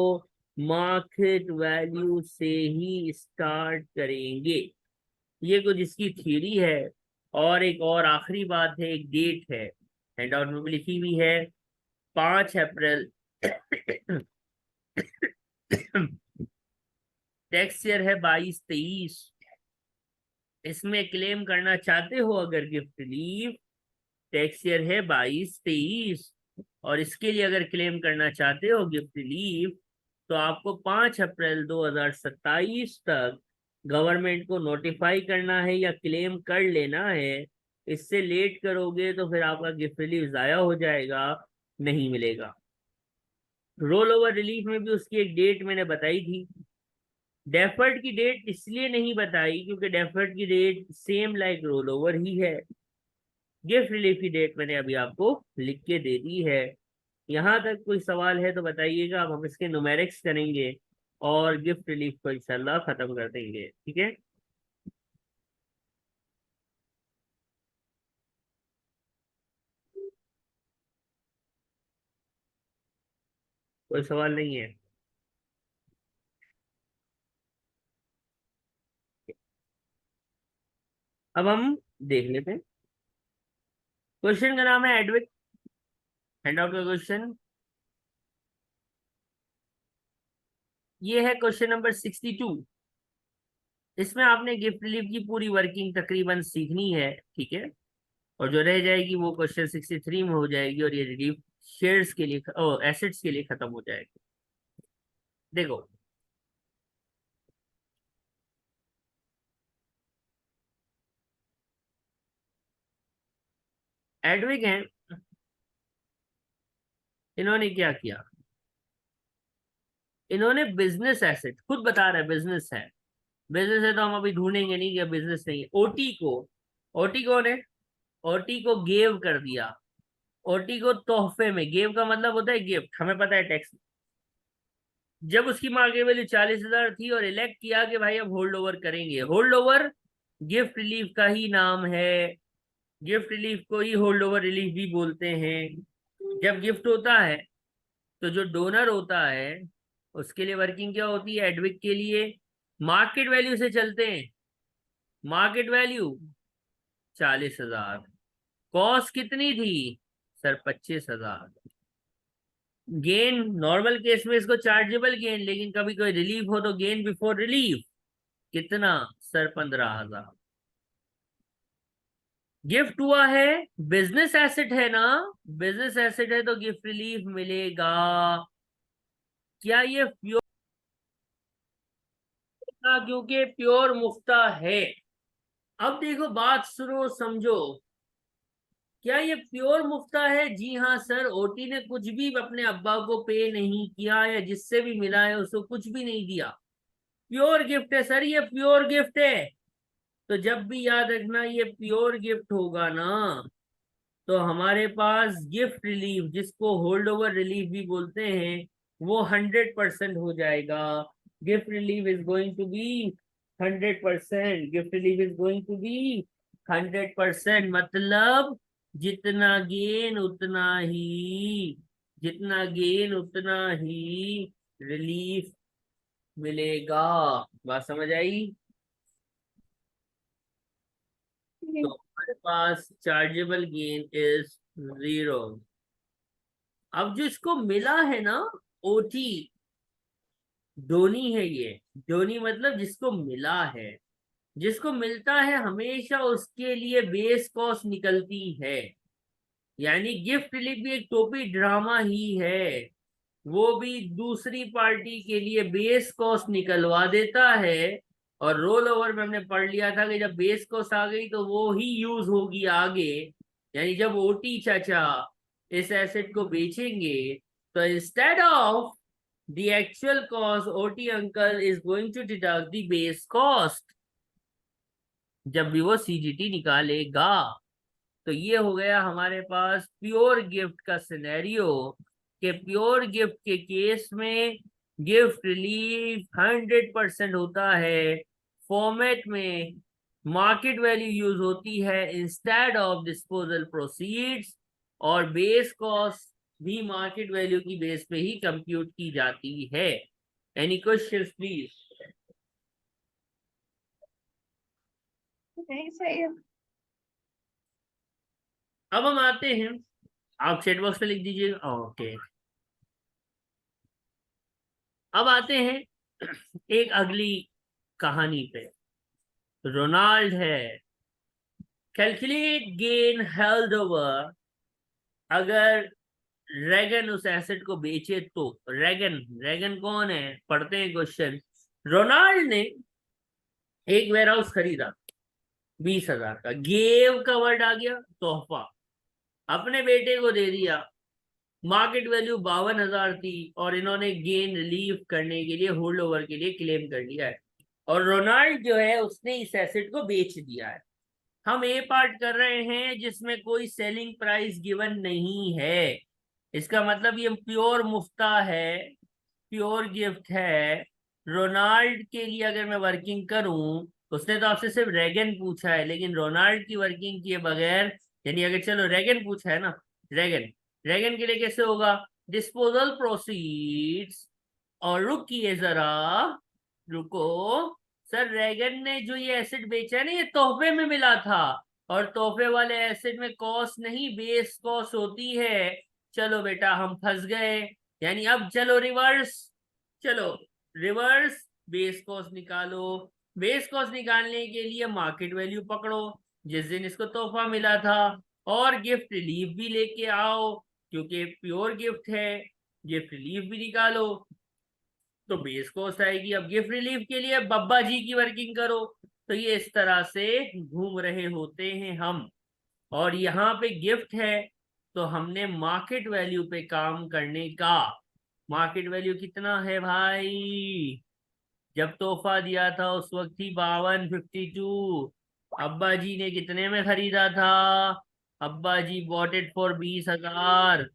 [SPEAKER 1] मार्केट वैल्यू से ही स्टार्ट करेंगे। ये कुछ इसकी थ्योरी है। और एक और आखिरी बात है, एक डेट है, हैंडआउट में भी लिखी हुई है, 5 अप्रैल। टैक्स ईयर है 22-23। इसमें क्लेम करना चाहते हो अगर गिफ्ट रिलीफ, टैक्स ईयर है 22-23, और इसके लिए अगर क्लेम करना चाहते हो गिफ्ट रिलीफ, तो आपको 5 अप्रैल 2027 तक गवर्नमेंट को नोटिफाई करना है या क्लेम कर लेना है। इससे लेट करोगे तो फिर आपका गिफ्ट रिलीफ जाया हो जाएगा, नहीं मिलेगा। रोल ओवर रिलीफ में भी उसकी एक डेट मैंने बताई थी। डेफर्ड की डेट इसलिए नहीं बताई क्योंकि डेफर्ड की date same like roll over ही है। गिफ्ट रिलीफ की डेट मैंने अभी आपको लिख के दे दी है। यहाँ तक कोई सवाल है तो बताइएगा, अब हम इसके न्यूमेरिक्स करेंगे और गिफ्ट रिलीफ को इंशाल्लाह खत्म कर देंगे। ठीक है, कोई सवाल नहीं है? अब हम देख लेते हैं। क्वेश्चन का नाम है एडविक, हैंडआउट का क्वेश्चन ये है, क्वेश्चन नंबर 62। इसमें आपने गिफ्ट रिलीफ की पूरी वर्किंग तकरीबन सीखनी है, ठीक है, और जो रह जाएगी वो क्वेश्चन 63 में हो जाएगी, और ये रिलीफ शेयर्स के लिए एसेट्स के लिए खत्म हो जाएगी। देखो, एडविक हैं, इन्होंने क्या किया, इन्होंने बिजनेस एसेट, खुद बता रहे बिजनेस है, बिजनेस है तो हम अभी ढूंढेंगे नहीं कि बिजनेस नहीं है। ओटी को ने ओटी को गेव कर दिया, ओटी को तोहफे में, गेव का मतलब होता है गिफ्ट, हमें पता है टैक्स। जब उसकी मार्केट वैल्यू 40,000 थी और इलेक्ट किया कि भाई अब होल्ड ओवर करेंगे, होल्ड ओवर गिफ्ट रिलीफ का ही नाम है, गिफ्ट रिलीफ को ही होल्ड ओवर रिलीफ भी बोलते हैं। जब गिफ्ट होता है तो जो डोनर होता है उसके लिए वर्किंग क्या होती है, एडविक के लिए मार्केट वैल्यू से चलते हैं। मार्केट वैल्यू 40,000, कॉस्ट कितनी थी सर, 25,000। गेन नॉर्मल केस में इसको चार्जेबल गेन, लेकिन कभी कोई रिलीफ हो तो गेन बिफोर रिलीफ कितना सर, 15,000। गिफ्ट हुआ है, बिजनेस एसेट है ना, बिजनेस एसेट है तो गिफ्ट रिलीफ मिलेगा। क्या ये प्योर, क्योंकि प्योर मुफ्ता है। अब देखो बात सुनो समझो, क्या ये प्योर मुफ्ता है? जी हाँ सर, ओटी ने कुछ भी अपने अब्बा को पे नहीं किया, या जिससे भी मिला है उसको कुछ भी नहीं दिया, प्योर गिफ्ट है सर, ये प्योर गिफ्ट है। तो जब भी याद रखना ये प्योर गिफ्ट होगा ना, तो हमारे पास गिफ्ट रिलीफ, जिसको होल्ड ओवर रिलीफ भी बोलते हैं, वो 100% हो जाएगा। Gift relief is going to be 100%, gift relief is going to be 100%, मतलब जितना गेन उतना ही, जितना गेन उतना ही रिलीफ मिलेगा। बात समझ आई? तो हमारे पास चार्जेबल गेन इज 0। अब जो इसको मिला है ना, ओटी, डोनी है ये, डोनी मतलब जिसको मिला है, जिसको मिलता है हमेशा उसके लिए बेस कॉस्ट निकलती है। यानी गिफ्ट रिलीफ भी एक टोपी ड्रामा ही है, वो भी दूसरी पार्टी के लिए बेस कॉस्ट निकलवा देता है। और रोल ओवर में हमने पढ़ लिया था कि जब बेस कॉस्ट आ गई तो वो ही यूज होगी आगे। यानी जब ओटी चाचा इस एसेट को बेचेंगे, तो instead of the actual cost, OT uncle is going to deduct the base cost जब भी वो सीजीटी निकालेगा। तो ये हो गया हमारे पास प्योर गिफ्ट का सिनेरियो, कि प्योर गिफ्ट के केस में गिफ्ट रिलीफ 100% होता है, फॉर्मेट में मार्केट वैल्यू यूज होती है इंस्टेड ऑफ डिस्पोजल प्रोसीड्स, और बेस कॉस्ट भी मार्केट वैल्यू की बेस पे ही कंप्यूट की जाती है। Any questions please?
[SPEAKER 3] नहीं सही है।
[SPEAKER 1] अब हम आते हैं, आप चैट बॉक्स में लिख दीजिएगा। ओके, अब आते हैं एक अगली कहानी पे। रोनाल्ड है, कैलकुलेट गेन हेल्ड ओवर। अगर रेगन उस एसेट को बेचे तो, रेगन रेगन कौन है, पढ़ते हैं क्वेश्चन। रोनाल्ड ने एक वेयरहाउस खरीदा 20,000 का, गेव का वर्ड आ गया, तोहफा, अपने बेटे को दे दिया। मार्केट वैल्यू 52,000 थी और इन्होंने गेन रिलीव करने के लिए, होल्ड ओवर के लिए क्लेम कर लिया है, और रोनाल्ड जो है उसने इस एसेट को बेच दिया है। हम ए पार्ट कर रहे हैं जिसमें कोई सेलिंग प्राइस गिवन नहीं है, इसका मतलब ये प्योर मुफ्ता है, प्योर गिफ्ट है। रोनाल्ड के लिए अगर मैं वर्किंग करूं, उसने तो आपसे सिर्फ रेगन पूछा है, लेकिन रोनाल्ड की वर्किंग किए बगैर, यानी अगर चलो रेगन पूछा है ना, रेगन रेगन के लिए कैसे होगा, डिस्पोजल प्रोसीड्स। और रुकिए जरा, रुको सर, रेगन ने जो ये एसेट बेचा है ना, ये तोहफे में मिला था, और तोहफे वाले एसेट में कॉस्ट नहीं बेस कॉस्ट होती है। चलो बेटा हम फंस गए, यानी अब चलो रिवर्स, चलो रिवर्स, बेस कॉस्ट निकालो। बेस कॉस्ट निकालने के लिए मार्केट वैल्यू पकड़ो जिस दिन इसको तोहफा मिला था, और गिफ्ट रिलीफ भी लेके आओ क्योंकि प्योर गिफ्ट है, गिफ्ट रिलीफ भी निकालो तो बेस कॉस्ट आएगी। अब गिफ्ट रिलीफ के लिए बब्बा जी की वर्किंग करो, तो ये इस तरह से घूम रहे होते हैं हम, और यहाँ पे गिफ्ट है तो हमने मार्केट वैल्यू पे काम करने का। मार्केट वैल्यू कितना है भाई, जब तोहफा दिया था उस वक्त थी 5252। अब्बा जी ने कितने में खरीदा था, अब्बा जी bought it for 20,000।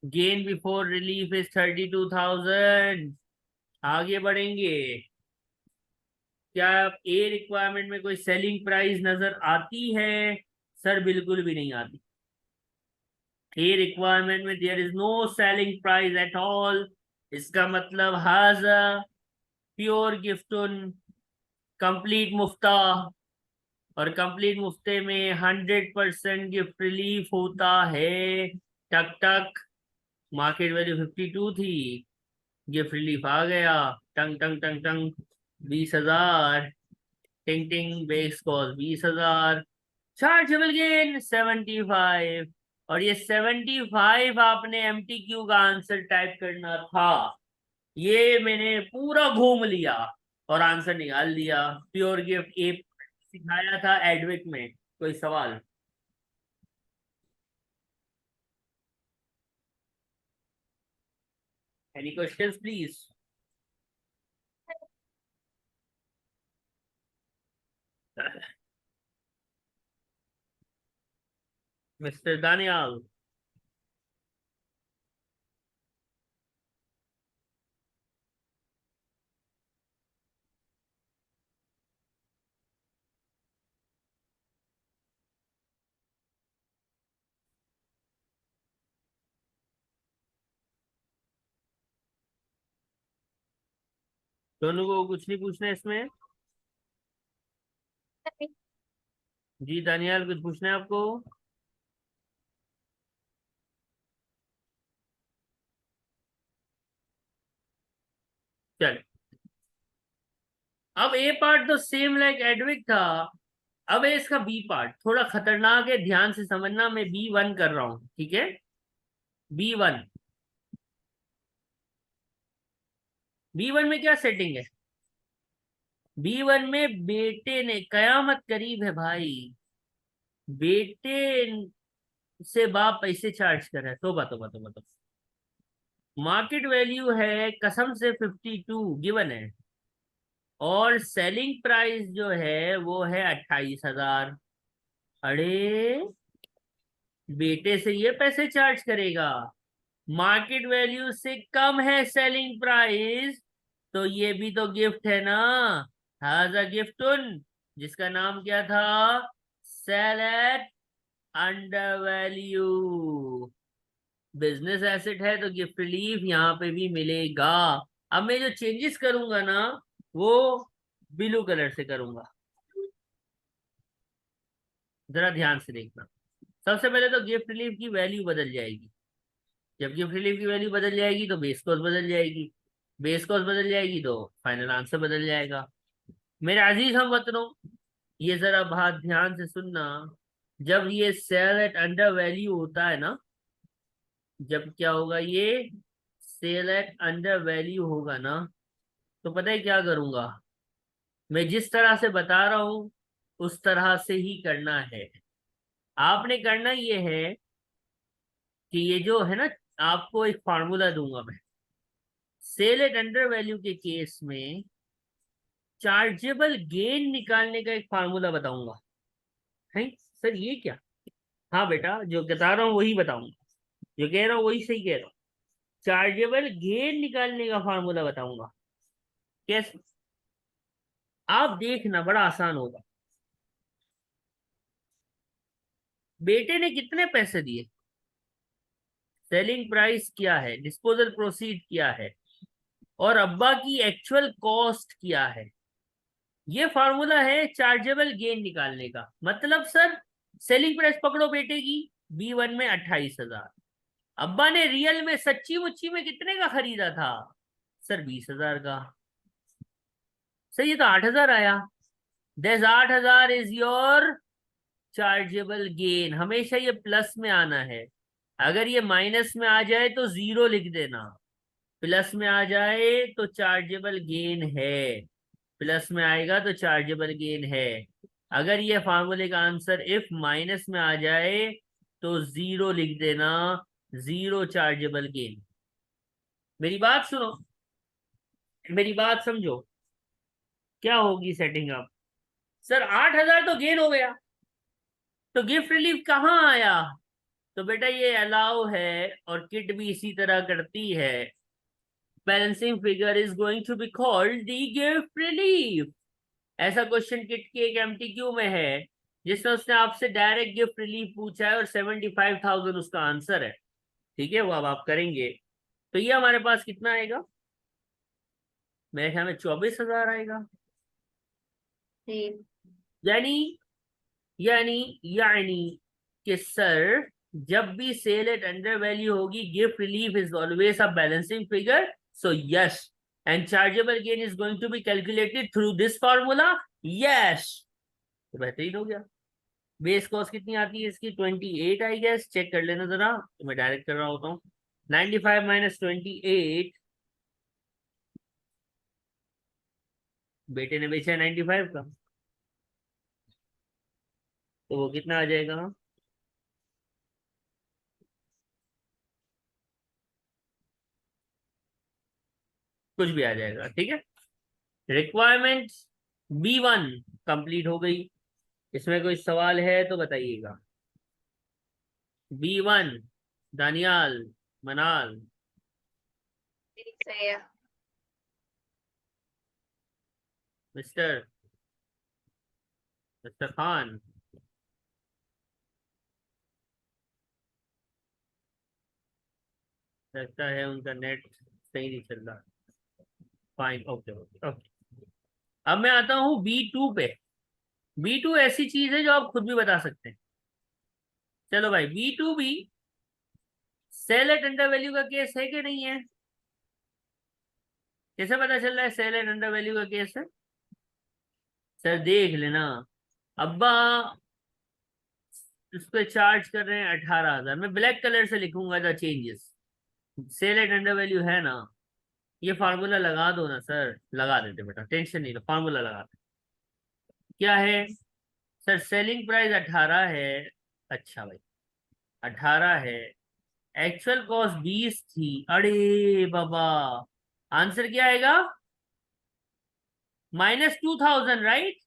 [SPEAKER 1] Gain before relief is 32,000। आगे बढ़ेंगे, क्या ए रिक्वायरमेंट में कोई सेलिंग प्राइस नजर आती है? सर बिल्कुल भी नहीं आती। ए रिक्वायरमेंट में there is no selling price at all. इसका मतलब हाजा प्योर गिफ्टन, कंप्लीट मुफ्ता, और कंप्लीट मुफ्ते में 100% गिफ्ट रिलीफ होता है। टक टक, मार्केट वैल्यू 52 थी, गिफ्ट रिलीफ आ गया, टंग टंग टंग टंग 20,000। टिंग टिंग, बेस कॉस्ट 20,000, चार्जेबल गेन 75। और ये 75 आपने एमटीक्यू का आंसर टाइप करना था। ये मैंने पूरा घूम लिया और आंसर निकाल दिया। प्योर गिफ्ट ए सिखाया था एडविक में। कोई सवाल? Any questions please? Mister Daniyal. दोनों को कुछ नहीं पूछना है इसमें? जी दानियाल, कुछ पूछना है आपको? चल, अब ए पार्ट तो सेम लाइक एडविक था। अब है इसका बी पार्ट, थोड़ा खतरनाक है, ध्यान से समझना। मैं B1 कर रहा हूं, ठीक है? B1, B1 में क्या सेटिंग है? B1 में बेटे ने, कयामत करीब है भाई, बेटे से बाप पैसे चार्ज कर रहा है। तो बताओ बताओ बताओ, मार्केट वैल्यू है कसम से 52 गिवन है, और सेलिंग प्राइस जो है वो है 28,000। अरे बेटे से ये पैसे चार्ज करेगा, मार्केट वैल्यू से कम है सेलिंग प्राइस, तो ये भी तो गिफ्ट है ना, हैज अ गिफ्ट जिसका नाम क्या था, sale at under value. Business asset है तो गिफ्ट रिलीफ यहाँ पे भी मिलेगा। अब मैं जो चेंजेस करूंगा ना वो ब्लू कलर से करूंगा, जरा ध्यान से देखना। सबसे पहले तो गिफ्ट रिलीफ की वैल्यू बदल जाएगी। जब गिफ्ट रिलीफ की वैल्यू बदल जाएगी तो बेस कॉस्ट बदल जाएगी, बेस कॉस्ट बदल जाएगी तो फाइनल आंसर बदल जाएगा। मेरे अजीज हम वतनों, ये जरा बात ध्यान से सुनना। जब ये सेल एट अंडर वैल्यू होता है ना, जब क्या होगा, ये सेल एट अंडर वैल्यू होगा ना, तो पता है क्या करूंगा, मैं जिस तरह से बता रहा हूं उस तरह से ही करना है। आपने करना ये है कि ये जो है ना, आपको एक फार्मूला दूंगा मैं, सेल एट अंडर वैल्यू के केस में चार्जेबल गेन निकालने का एक फार्मूला बताऊंगा। है सर ये क्या? हाँ बेटा, जो बता रहा हूँ वही बताऊंगा, जो कह रहा हूँ वही सही कह रहा हूँ। चार्जेबल गेन निकालने का फार्मूला बताऊंगा। कैसे? आप देखना, बड़ा आसान होगा। बेटे ने कितने पैसे दिए, सेलिंग प्राइस क्या है, डिस्पोजल प्रोसीड क्या है, और अब्बा की एक्चुअल कॉस्ट क्या है। ये फार्मूला है चार्जेबल गेन निकालने का। मतलब सर, सेलिंग प्राइस पकड़ो बेटे की, B1 में 28,000, अब्बा ने रियल में सच्ची मुच्ची में कितने का खरीदा था सर, 20,000 का। सर ये तो 8,000 आया। 8,000 इज योर चार्जेबल गेन। हमेशा ये प्लस में आना है, अगर ये माइनस में आ जाए तो जीरो लिख देना, प्लस में आ जाए तो चार्जेबल गेन है, प्लस में आएगा तो चार्जेबल गेन है। अगर ये फार्मूले का आंसर इफ माइनस में आ जाए तो जीरो लिख देना, जीरो चार्जेबल गेन। मेरी बात सुनो, मेरी बात समझो, क्या होगी सेटिंग अब। सर 8,000 तो गेन हो गया, तो गिफ्ट रिलीफ कहाँ आया? तो बेटा ये अलाउ है और किट भी इसी तरह करती है। Balancing figure is going to be called the gift relief. ऐसा क्वेश्चन किट के एक एमटीक्यू में है जिसमें उसने आपसे डायरेक्ट गिफ्ट रिलीफ पूछा है और 75,000 उसका आंसर है। ठीक है, वो अब आप करेंगे तो ये हमारे पास कितना आएगा, मेरे ख्याल में 24,000 आएगा।
[SPEAKER 3] जी।
[SPEAKER 1] यानी यानी कि सर, जब भी सेल एट अंडर वैल्यू होगी gift relief is always a balancing figure, so yes, and chargeable gain is going to be calculated through this formula. Yes, तो बेहतरीन हो गया। बेस कॉस्ट कितनी आती है इसकी, 28 आई गेस, चेक कर लेना जरा, तो मैं डायरेक्ट कर रहा होता हूँ। 95 माइनस 28, बेटे ने बेचा है 95 का, तो वो कितना आ जाएगा, कुछ भी आ जाएगा। ठीक है, रिक्वायरमेंट B1 कंप्लीट हो गई। इसमें कोई सवाल है तो बताइएगा। B1, दानियाल, मनाल,
[SPEAKER 3] ठीक, सही है।
[SPEAKER 1] मिस्टर मिस्टर खान, लगता है उनका नेट सही नहीं चल रहा। Fine, okay okay okay. अब मैं आता हूँ B2 पे। B2 ऐसी चीज है जो आप खुद भी बता सकते हैं। चलो भाई, B2 भी सेल एट अंडर वैल्यू का केस है कि नहीं है? कैसे पता चल रहा है सेल एट अंडर वैल्यू का केस है? सर देख लेना, अब्बा इस पे चार्ज कर रहे हैं 18,000, मैं ब्लैक कलर से लिखूंगा the changes. Sale at under value है ना, ये फार्मूला लगा दो ना सर, लगा देते बेटा, टेंशन नहीं लो, फार्मूला लगा दे। क्या है सर, सेलिंग प्राइस 18 है। अच्छा भाई, 18 है, एक्चुअल कॉस्ट 20 थी। अरे बाबा, आंसर क्या आएगा, -2,000, राइट?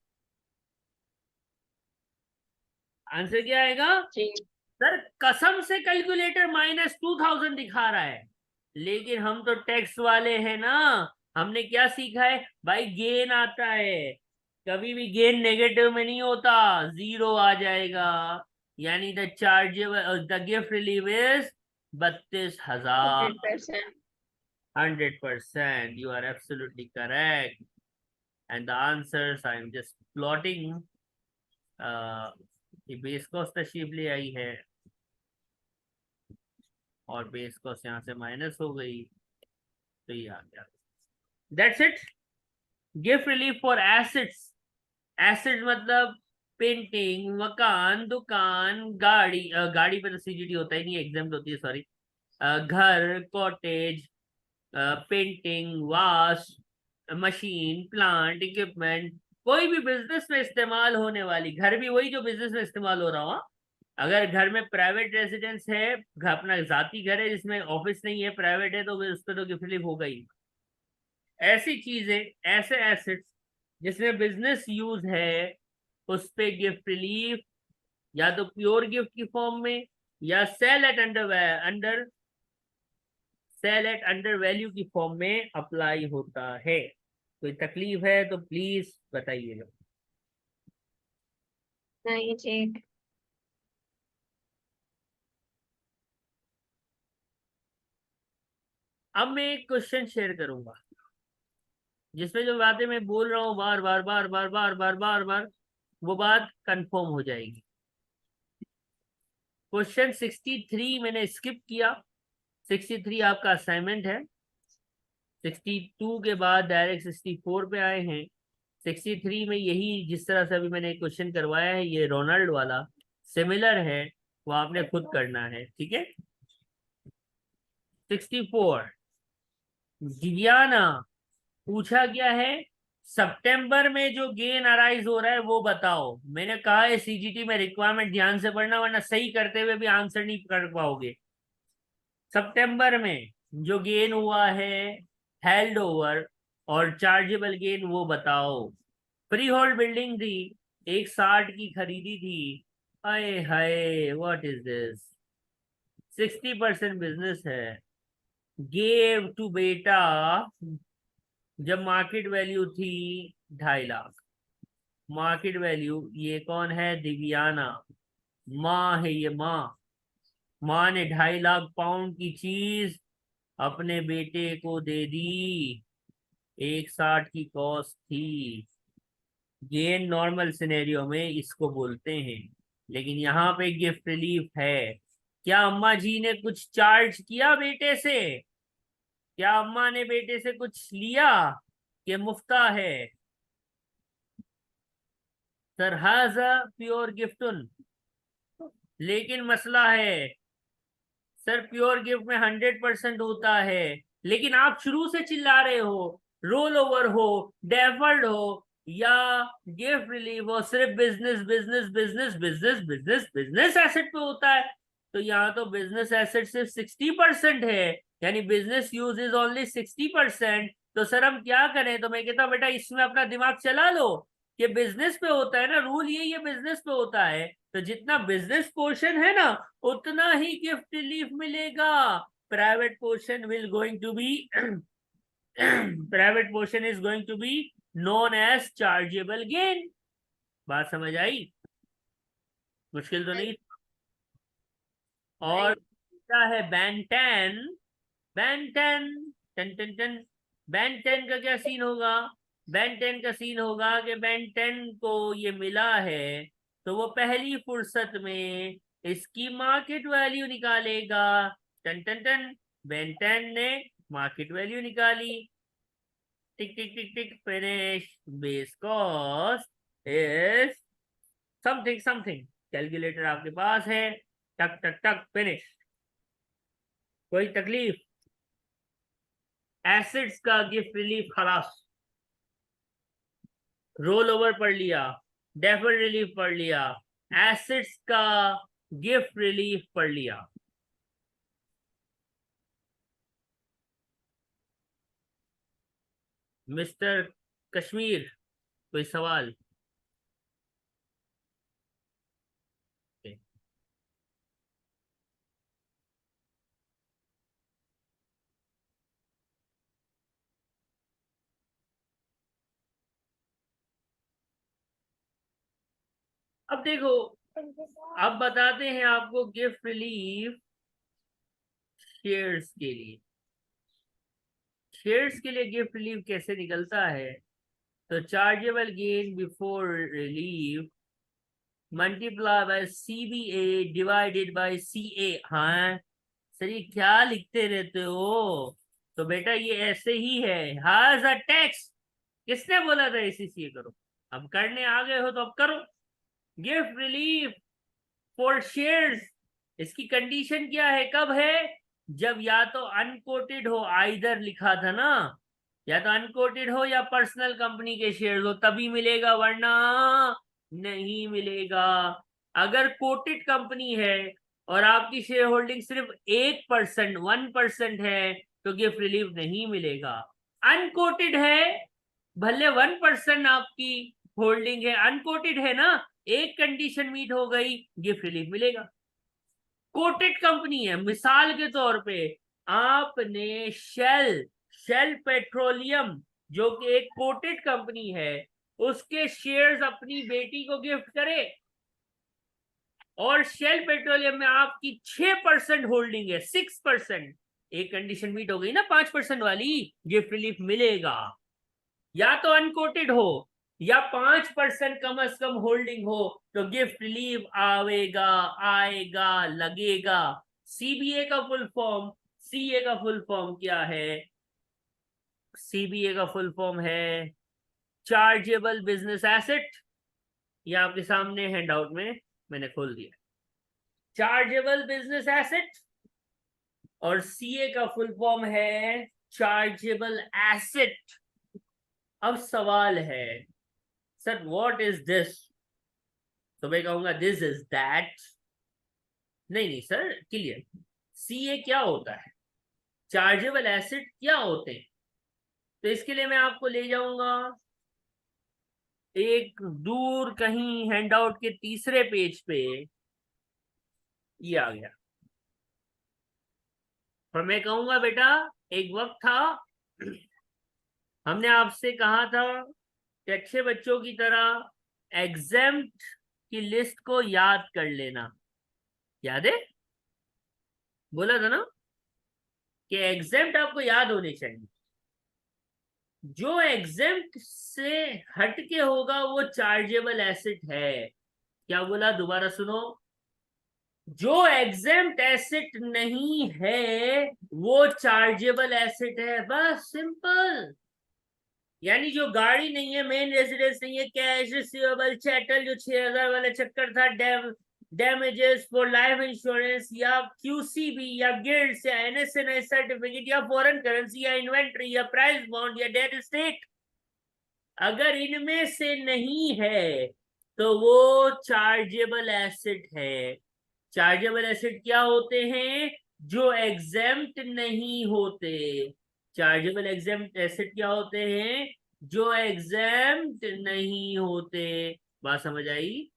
[SPEAKER 1] आंसर क्या आएगा,
[SPEAKER 3] जी।
[SPEAKER 1] सर कसम से कैलकुलेटर -2000 दिखा रहा है, लेकिन हम तो टैक्स वाले हैं ना। हमने क्या सीखा है भाई, गेन आता है, कभी भी गेन नेगेटिव में नहीं होता, जीरो आ जाएगा। यानी the chargeable the gift relieve is 32,000।
[SPEAKER 3] 100%।
[SPEAKER 1] 100%, you are absolutely correct. And the answers I am just plotting. ये बेस कॉस्ट तशरीफ ले आई है और बेस कॉस्ट यहाँ से माइनस हो गई, तो ये आ गया। That's it. Gift relief for assets. Asset मतलब पेंटिंग, मकान, दुकान, गाड़ी, गाड़ी पे तो सीजीटी होता ही नहीं, एग्जाम होती है, सॉरी। घर, cottage, painting, wash, machine, plant, equipment, कोई भी बिजनेस में इस्तेमाल होने वाली। घर भी वही जो बिजनेस में इस्तेमाल हो रहा हो। अगर घर में प्राइवेट रेजिडेंस है, अपना जाती घर है जिसमें ऑफिस नहीं है, प्राइवेट है, तो उस पर तो गिफ्ट रिलीफ होगा ही। ऐसी चीजें, ऐसे एसेट्स जिसमें बिजनेस यूज है, उस पे गिफ्ट रिलीफ या तो प्योर गिफ्ट की फॉर्म में या sale at under sale at under value की फॉर्म में अप्लाई होता है। कोई तकलीफ है तो प्लीज बताइएगा।
[SPEAKER 3] नहीं ठीक।
[SPEAKER 1] अब मैं एक क्वेश्चन शेयर करूंगा जिसमें जो बातें मैं बोल रहा हूँ बार बार बार बार बार बार बार बार, वो बात कंफर्म हो जाएगी। क्वेश्चन 63 मैंने स्किप किया, 63 आपका असाइनमेंट है। 62 के बाद डायरेक्ट 64 पे आए हैं। 63 में यही जिस तरह से अभी मैंने क्वेश्चन करवाया है, ये रोनाल्ड वाला सिमिलर है, वो आपने खुद करना है, ठीक है। 64, दिव्याना, पूछा गया है सितंबर में जो गेन अराइज हो रहा है वो बताओ। मैंने कहा है सीजीटी में रिक्वायरमेंट ध्यान से पढ़ना, वरना सही करते हुए भी आंसर नहीं कर पाओगे। सितंबर में जो गेन हुआ है हेल्ड ओवर और चार्जेबल गेन वो बताओ। फ्री होल्ड बिल्डिंग थी, 160 की खरीदी थी। हाय हाय, व्हाट इज दिस। 60% बिजनेस है। गेव टू बेटा जब मार्केट वैल्यू थी 2.5 लाख। मार्केट वैल्यू, ये कौन है, दिव्याना, माँ है ये, माँ। माँ ने 2.5 लाख पाउंड की चीज अपने बेटे को दे दी, 160 की कॉस्ट थी। गेन नॉर्मल सिनेरियो में इसको बोलते हैं, लेकिन यहाँ पे गिफ्ट रिलीफ है। क्या अम्मा जी ने कुछ चार्ज किया बेटे से? क्या अम्मा ने बेटे से कुछ लिया? ये मुफ्ता है। सर हाजा प्योर गिफ्टुन, लेकिन मसला है सर प्योर गिफ्ट में 100% होता है, लेकिन आप शुरू से चिल्ला रहे हो रोल ओवर हो, डेफर्ड हो या गिफ्ट रिलीव हो, सिर्फ business business business business business business asset पे होता है। तो यहाँ तो बिजनेस एसेट सिर्फ 60% है, यानी बिजनेस यूज इज ओनली 60%। तो सर हम क्या करें? तो मैं कहता हूँ बेटा इसमें अपना दिमाग चला लो, ये बिजनेस पे होता है ना, रूल ये बिजनेस पे होता है, तो जितना बिजनेस पोर्शन है ना उतना ही गिफ्ट रिलीफ मिलेगा। Private portion will going to be private portion is going to be known as chargeable gain. बात समझ आई? मुश्किल तो नहीं। और क्या है Ben Ten, Ben Ten, ten ten ten. Ben Ten का क्या सीन होगा? बेंटेन का सीन होगा कि बेंटेन को ये मिला है, तो वो पहली फुर्सत में इसकी मार्केट वैल्यू निकालेगा। टन टन टन, बेंटेन ने मार्केट वैल्यू निकाली, tick tick tick tick, finish. Base cost is something something. Calculator आपके पास है, टक टक टक, फिनिश। कोई तकलीफ? एसिड्स का गिफ्ट रिलीफ खलास। रोल ओवर पढ़ लिया, डेफर्ड रिलीफ पढ़ लिया, एसिड्स का गिफ्ट रिलीफ पढ़ लिया। मिस्टर कश्मीर, कोई सवाल? अब देखो, अब बताते हैं आपको गिफ्ट रिलीफ शेयर्स के लिए। शेयर्स के लिए गिफ्ट रिलीफ कैसे निकलता है? तो chargeable gain before relief multiply by CBA divided by CA। हाँ सर, ये क्या लिखते रहते हो? तो बेटा ये ऐसे ही है, हैज अ टैक्स। किसने बोला था ACCA करो? अब करने आ गए हो तो अब करो। गिफ्ट रिलीफ फॉर शेयर्स, इसकी कंडीशन क्या है, कब है? जब या तो अनकोटेड हो, आइदर लिखा था ना, या तो अनकोटेड हो या पर्सनल कंपनी के शेयर हो, तभी मिलेगा, वरना नहीं मिलेगा। अगर कोटेड कंपनी है और आपकी शेयर होल्डिंग सिर्फ 1%, 1% है, तो गिफ्ट रिलीफ नहीं मिलेगा। अनकोटेड है, भले 1% आपकी होल्डिंग है, अनकोटेड है ना, एक कंडीशन मीट हो गई, गिफ्ट रिलीफ मिलेगा। कोटेड कंपनी है, मिसाल के तौर पे आपने शेल पेट्रोलियम, जो कि एक कोटेड कंपनी है, उसके शेयर्स अपनी बेटी को गिफ्ट करे, और शेल पेट्रोलियम में आपकी 6% होल्डिंग है, 6%, एक कंडीशन मीट हो गई ना 5% वाली, गिफ्ट रिलीफ मिलेगा। या तो अनकोटेड हो या 5% कम से कम होल्डिंग हो, तो गिफ्ट रिलीफ आवेगा, आएगा, लगेगा। CBA का फुल फॉर्म, CA का फुल फॉर्म क्या है? CBA का फुल फॉर्म है चार्जेबल बिजनेस एसेट। ये आपके सामने हैंडआउट में मैंने खोल दिया, चार्जेबल बिजनेस एसेट। और CA का फुल फॉर्म है चार्जेबल एसेट। अब सवाल है, सर व्हाट इज दिस? तो मैं कहूंगा दिस इज दैट। नहीं नहीं सर, क्लियर। CA क्या होता है, चार्जेबल एसेट क्या होते हैं? तो इसके लिए मैं आपको ले जाऊंगा एक दूर कहीं हैंडआउट के तीसरे पेज पे, ये आ गया। और मैं कहूंगा बेटा, एक वक्त था हमने आपसे कहा था कि अच्छे बच्चों की तरह एग्जाम्ट की लिस्ट को याद कर लेना। याद है? बोला था ना कि एग्जाम्ट आपको याद होने चाहिए। जो एग्जाम्ट से हटके होगा वो चार्जेबल एसेट है। क्या बोला, दोबारा सुनो। जो एग्जाम्ट एसेट नहीं है वो चार्जेबल एसेट है, बस सिंपल। यानी जो गाड़ी नहीं है, मेन रेजिडेंस नहीं है, कैश रिसीवेबल, चैटल जो 6,000 वाला चक्कर था, डैमेजेस फॉर लाइफ इंश्योरेंस या QCB या गिल्ड्स या NSNI सर्टिफिकेट या फॉरेन करेंसी या इन्वेंट्री या प्राइस बॉन्ड या डेट स्टेट, अगर इनमें से नहीं है तो वो चार्जेबल एसेट है। चार्जेबल एसेट क्या होते हैं? जो एग्जेम्प्ट नहीं होते। चार्जेबल एग्जेम्प्ट एसेट क्या होते हैं? जो एग्जेम्प्ट नहीं होते। बात समझ आई?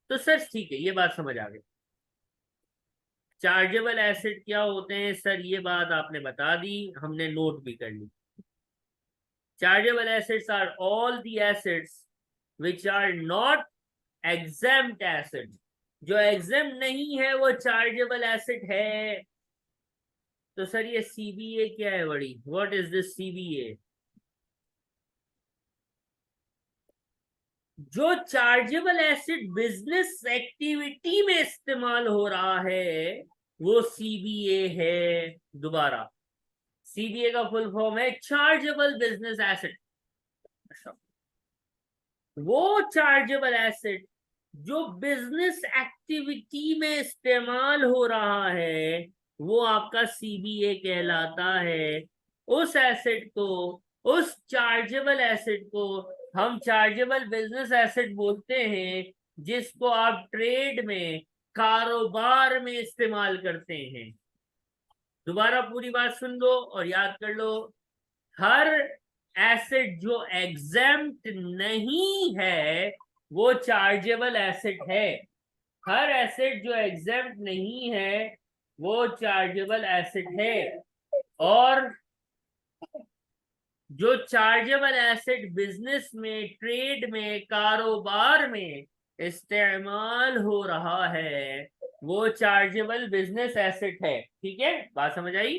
[SPEAKER 1] तो सर ठीक है, ये बात समझ आ गई। चार्जेबल एसेट क्या होते हैं सर, ये बात आपने बता दी, हमने नोट भी कर ली। Chargeable assets are all the assets which are not exempt asset. जो एग्जेम्प्ट नहीं है वो चार्जेबल एसेट है। तो सर ये CBA क्या है बड़ी, व्हाट इज दिस CBA? जो चार्जेबल एसेट बिजनेस एक्टिविटी में इस्तेमाल हो रहा है वो CBA है। दोबारा, CBA का फुल फॉर्म है चार्जेबल बिजनेस एसेट। वो चार्जेबल एसेट जो बिजनेस एक्टिविटी में इस्तेमाल हो रहा है वो आपका CBA कहलाता है। उस एसेट को, उस चार्जेबल एसेट को हम चार्जेबल बिजनेस एसेट बोलते हैं, जिसको आप ट्रेड में, कारोबार में इस्तेमाल करते हैं। दोबारा पूरी बात सुन लो और याद कर लो। हर एसेट जो एग्जेम्प्ट नहीं है वो चार्जेबल एसेट है। हर एसेट जो एग्जेम्प्ट नहीं है वो चार्जेबल एसेट है। और जो चार्जेबल एसेट बिजनेस में, ट्रेड में, कारोबार में इस्तेमाल हो रहा है वो चार्जेबल बिजनेस एसेट है। ठीक है, बात समझ आई?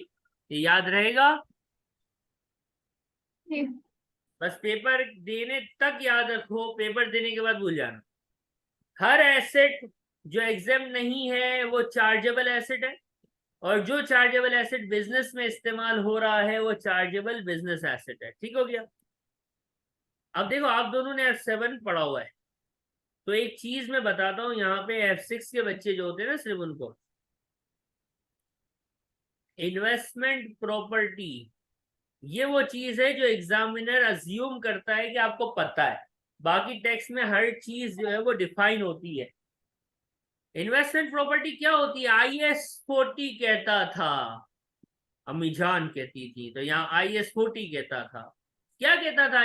[SPEAKER 1] ये याद रहेगा,
[SPEAKER 3] जी।
[SPEAKER 1] बस पेपर देने तक याद रखो, पेपर देने के बाद भूल जाना। हर एसेट जो एग्जाम नहीं है वो चार्जेबल एसेट है, और जो चार्जेबल एसेट बिजनेस में इस्तेमाल हो रहा है वो चार्जेबल बिजनेस एसेट है। ठीक हो गया? अब देखो, आप दोनों ने F7 पढ़ा हुआ है, तो एक चीज मैं बताता हूँ यहाँ पे, F6 के बच्चे जो होते हैं ना, सिर्फ उनको इन्वेस्टमेंट प्रॉपर्टी, ये वो चीज है जो एग्जामिनर अज्यूम करता है कि आपको पता है, बाकी टेक्स्ट में हर चीज जो है वो डिफाइन होती है। इन्वेस्टमेंट प्रॉपर्टी क्या होती है? IS40 कहता था, अम्मी जान कहती थी, तो यहाँ IS40 कहता था। क्या कहता था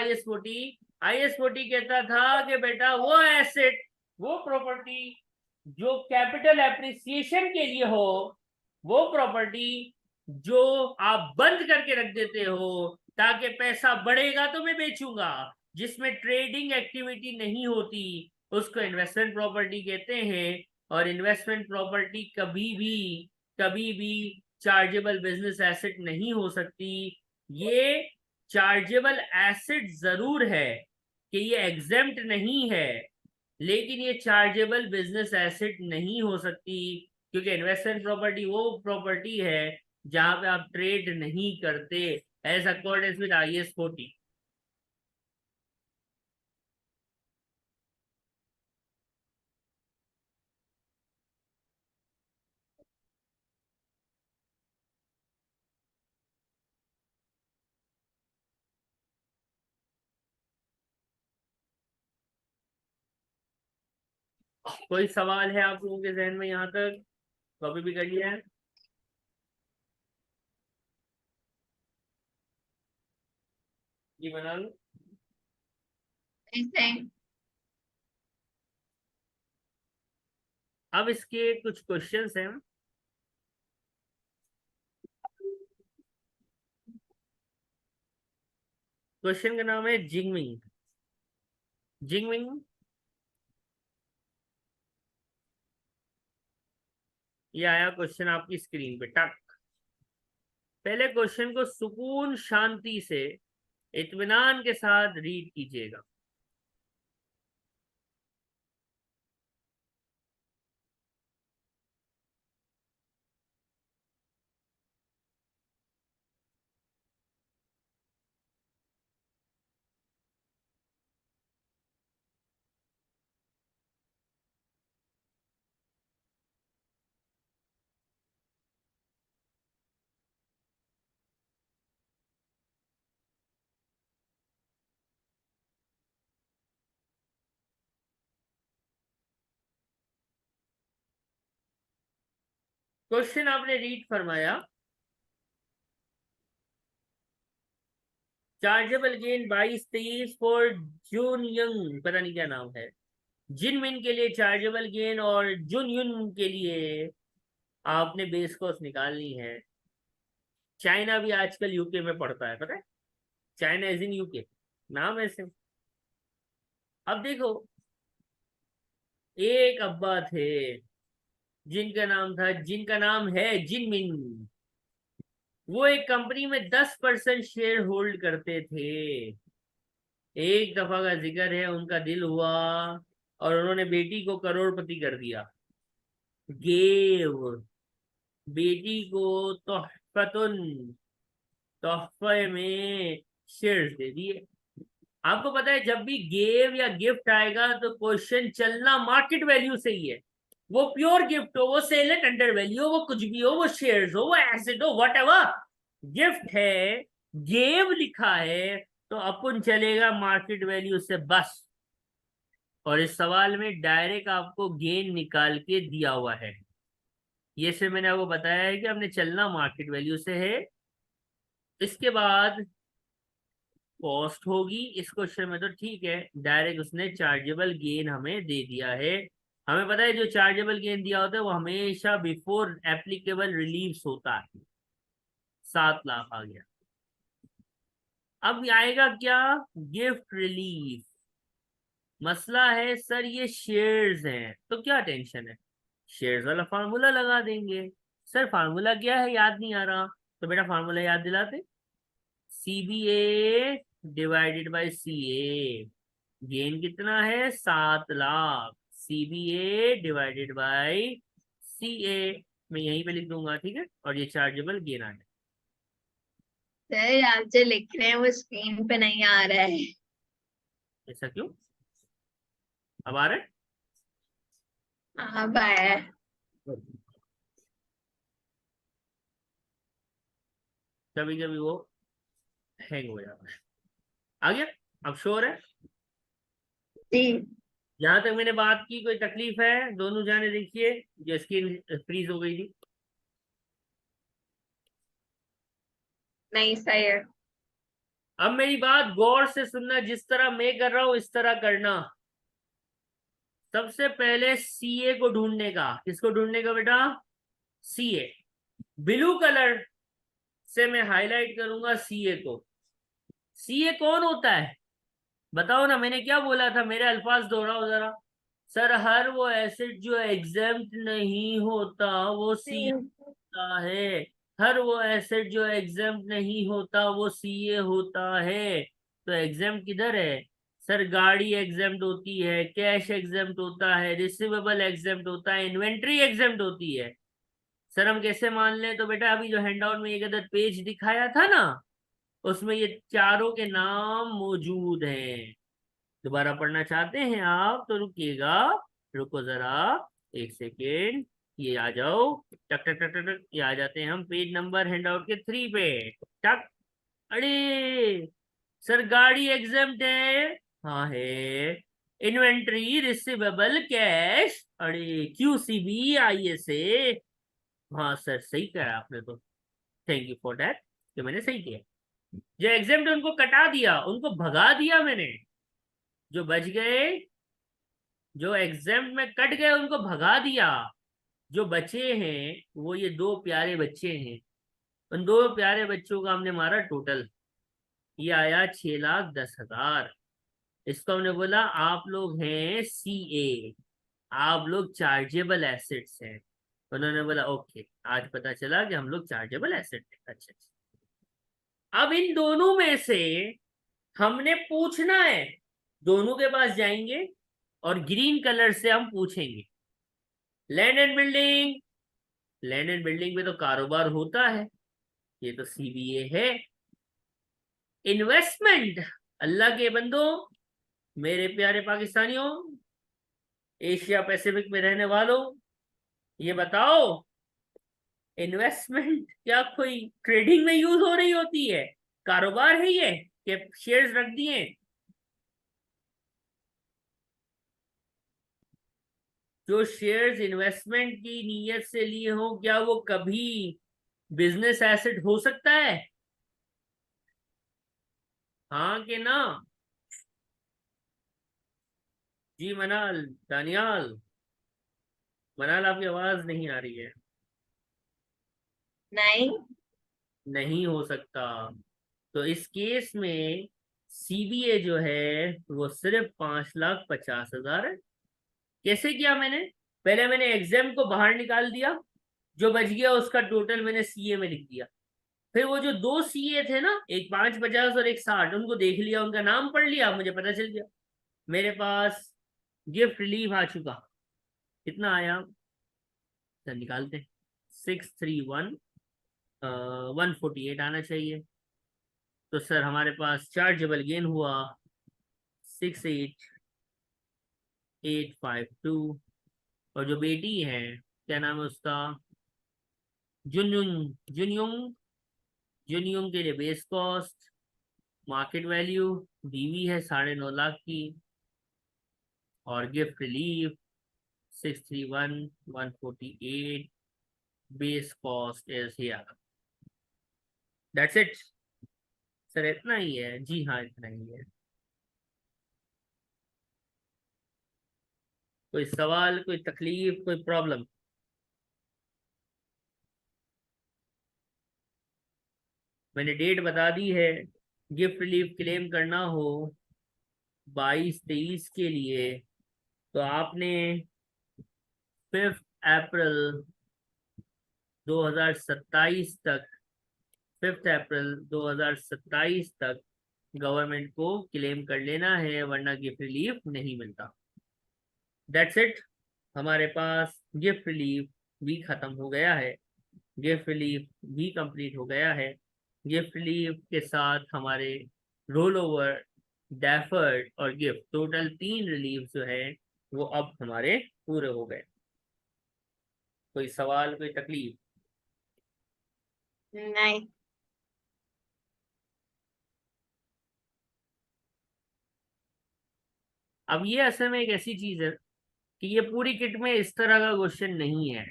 [SPEAKER 1] IS40 कहता था कि बेटा वो एसेट, वो प्रॉपर्टी जो कैपिटल एप्रिसिएशन के लिए हो, वो प्रॉपर्टी जो आप बंद करके रख देते हो ताकि पैसा बढ़ेगा तो मैं बेचूंगा, जिसमें ट्रेडिंग एक्टिविटी नहीं होती, उसको इन्वेस्टमेंट प्रॉपर्टी कहते हैं। और इन्वेस्टमेंट प्रॉपर्टी कभी भी चार्जेबल बिजनेस एसेट नहीं हो सकती। ये चार्जेबल एसेट जरूर है कि ये एग्जेम्प्ट नहीं है, लेकिन ये चार्जेबल बिजनेस एसेट नहीं हो सकती, क्योंकि इन्वेस्टमेंट प्रॉपर्टी वो प्रॉपर्टी है जहां पे आप ट्रेड नहीं करते, एज अकॉर्डेंस विद IS40। कोई सवाल है आप लोगों के जहन में यहाँ तक? कॉपी भी कर लिया है? ये बना लो।
[SPEAKER 3] ऐसे
[SPEAKER 1] अब इसके कुछ क्वेश्चंस हैं। क्वेश्चन का नाम है जिंगमिंग। जिंगमिंग, ये आया क्वेश्चन आपकी स्क्रीन पे, टक। पहले क्वेश्चन को सुकून शांति से, इत्मीनान के साथ रीड कीजिएगा। क्वेश्चन आपने रीड फरमाया, chargeable gain 22-23 for June young, पता नहीं क्या नाम है, जिनमिन के लिए चार्जेबल गेन, और जुन युन के लिए आपने बेस कॉस्ट निकालनी है। चाइना भी आजकल यूके में पड़ता है, पता है? चाइना इज इन यूके, नाम ऐसे। अब देखो, एक अब्बा थे जिनका नाम है जिनमिन। वो एक कंपनी में 10% शेयर होल्ड करते थे। एक दफा का जिक्र है, उनका दिल हुआ और उन्होंने बेटी को करोड़पति कर दिया। गेव बेटी को तोहफतुन, तोहफे में शेयर्स दे दिए। आपको पता है, जब भी गेव या गिफ्ट आएगा तो क्वेश्चन चलना मार्केट वैल्यू से ही है। वो प्योर गिफ्ट हो, वो सेल एट अंडर वैल्यू हो, वो कुछ भी हो, वो शेयर्स हो, वो एसेट हो, वट एवर, गिफ्ट है, गेव लिखा है, तो अपन चलेगा मार्केट वैल्यू से बस। और इस सवाल में डायरेक्ट आपको गेन निकाल के दिया हुआ है। ये से मैंने आपको बताया है कि हमने चलना मार्केट वैल्यू से है। इसके बाद कॉस्ट होगी इस क्वेश्चन में, तो ठीक है, डायरेक्ट उसने चार्जेबल गेन हमें दे दिया है। हमें पता है जो चार्जेबल गेन दिया होता है वो हमेशा बिफोर एप्लीकेबल रिलीव्स होता है। 7 लाख आ गया। अब आएगा क्या, गिफ्ट रिलीफ। मसला है सर ये शेयर्स हैं, तो क्या टेंशन है, शेयर्स वाला फार्मूला लगा देंगे। सर फार्मूला क्या है याद नहीं आ रहा, तो बेटा फार्मूला याद दिलाते, CBA divided by CA। Gain कितना है 7 lakh, CBA divided by CA। मैं यहीं पे लिख दूंगा, ठीक है, और ये चार्जेबल गेन आ जाए।
[SPEAKER 3] सर आप जो लिख रहे हैं वो स्क्रीन पे नहीं आ रहा है।
[SPEAKER 1] ऐसा क्यों, अब आ रहा है?
[SPEAKER 3] अब आया है।
[SPEAKER 1] कभी कभी वो हैंग हो जाता है। आ गया, अब श्योर है?
[SPEAKER 3] जी
[SPEAKER 1] जहां तक मैंने बात की कोई तकलीफ है? दोनों जाने देखिए, जो स्क्रीन फ्रीज हो गई थी।
[SPEAKER 3] नहीं सही है।
[SPEAKER 1] अब मेरी बात गौर से सुनना, जिस तरह मैं कर रहा हूं इस तरह करना। सबसे पहले CA को ढूंढने का, किसको ढूंढने का बेटा, CA। ब्लू कलर से मैं हाईलाइट करूंगा CA को। CA कौन होता है बताओ ना, मैंने क्या बोला था, मेरे अल्फाज दोहराओ जरा। सर हर वो एसिड जो एग्जेम्प्ट नहीं होता वो CA होता है। हर वो एसिड जो एग्जेम्प्ट नहीं होता वो CA होता है। तो एग्जेम्प्ट किधर है? सर गाड़ी एग्जेम्प्ट होती है, कैश एग्जेम्प्ट होता है, रिसीवेबल एग्जेम्प्ट होता है, इन्वेंट्री एग्जेम्प्ट होती है। सर हम कैसे मान लें? तो बेटा अभी जो हैंडआउट में एक अदर पेज दिखाया था ना, उसमें ये चारों के नाम मौजूद हैं। दोबारा पढ़ना चाहते हैं आप तो रुकिएगा, रुको जरा, एक सेकेंड। ये आ जाओ, टक टक टक टक टक, ये आ जाते हैं हम पेज नंबर हैंडआउट के 3 पे। टक, अरे सर गाड़ी एग्जेम्प्ट है, हाँ है। इन्वेंट्री, रिसीवेबल, कैश, अरे QCB, ISA, हाँ सर सही कहा आपने तो, थैंक यू फॉर दैट, कि मैंने सही किया। जो एग्जेम्प्ट उनको कटा दिया, उनको भगा दिया मैंने। जो बच गए, जो एग्जाम में कट गए उनको भगा दिया। जो बचे हैं वो ये दो प्यारे बच्चे हैं। उन दो प्यारे बच्चों का हमने मारा टोटल, ये आया 6,10,000। इसको हमने बोला आप लोग हैं CA, आप लोग चार्जेबल एसेट्स हैं। उन्होंने बोला ओके, आज पता चला कि हम लोग चार्जेबल एसेट हैं। अच्छा अच्छा। अब इन दोनों में से हमने पूछना है, दोनों के पास जाएंगे और ग्रीन कलर से हम पूछेंगे, land and building. Land and building में तो कारोबार होता है, ये तो CBA है। इन्वेस्टमेंट, अल्लाह के बंदो, मेरे प्यारे पाकिस्तानियों, एशिया पैसिफिक में रहने वालों, ये बताओ इन्वेस्टमेंट क्या कोई ट्रेडिंग में यूज हो रही होती है? कारोबार है ये कि शेयर्स रख दिए? जो शेयर्स इन्वेस्टमेंट की नीयत से लिए हो, क्या वो कभी बिजनेस एसेट हो सकता है? हाँ कि ना? जी मनाल, दानियाल, मनाल आपकी आवाज नहीं आ रही है।
[SPEAKER 3] नहीं
[SPEAKER 1] नहीं हो सकता। तो इस केस में CBA जो है वो सिर्फ 5,50,000 है। कैसे किया मैंने? पहले मैंने एग्जाम को बाहर निकाल दिया, जो बच गया उसका टोटल मैंने CA में लिख दिया। फिर वो जो दो CA थे ना, एक 5,50 और एक 60, उनको देख लिया, उनका नाम पढ़ लिया, मुझे पता चल गया मेरे पास गिफ्ट रिलीफ आ चुका। कितना आया, तो निकालते हैं। 631 148 आना चाहिए। तो सर हमारे पास चार्जेबल गेन हुआ 68,852। और जो बेटी है, क्या नाम है उसका, जुनयुन, जुनयुंग। जुनयुंग के लिए base cost, market value, DV है 9.5 लाख की, और gift relief 631,148, base cost is here. That's it. Sir इतना ही है? जी हाँ इतना ही है। कोई सवाल, कोई तकलीफ, कोई प्रॉब्लम? मैंने डेट बता दी है, गिफ्ट रिलीफ क्लेम करना हो 22-23 के लिए, तो आपने 5 अप्रैल 2027 तक 5 अप्रैल 2027 तक गवर्नमेंट को क्लेम कर लेना है, वरना गिफ्ट रिलीफ नहीं मिलता। That's it. हमारे पास गिफ्ट रिलीफ भी खत्म हो गया है, गिफ्ट रिलीफ भी कंप्लीट हो गया है। गिफ्ट रिलीफ के साथ हमारे रोल ओवर, डेफर्ड और गिफ्ट, टोटल 3 रिलीफ जो है वो अब हमारे पूरे हो गए। कोई सवाल, कोई तकलीफ?
[SPEAKER 3] नहीं।
[SPEAKER 1] अब ये असल में एक ऐसी चीज है कि ये पूरी किट में इस तरह का क्वेश्चन नहीं है।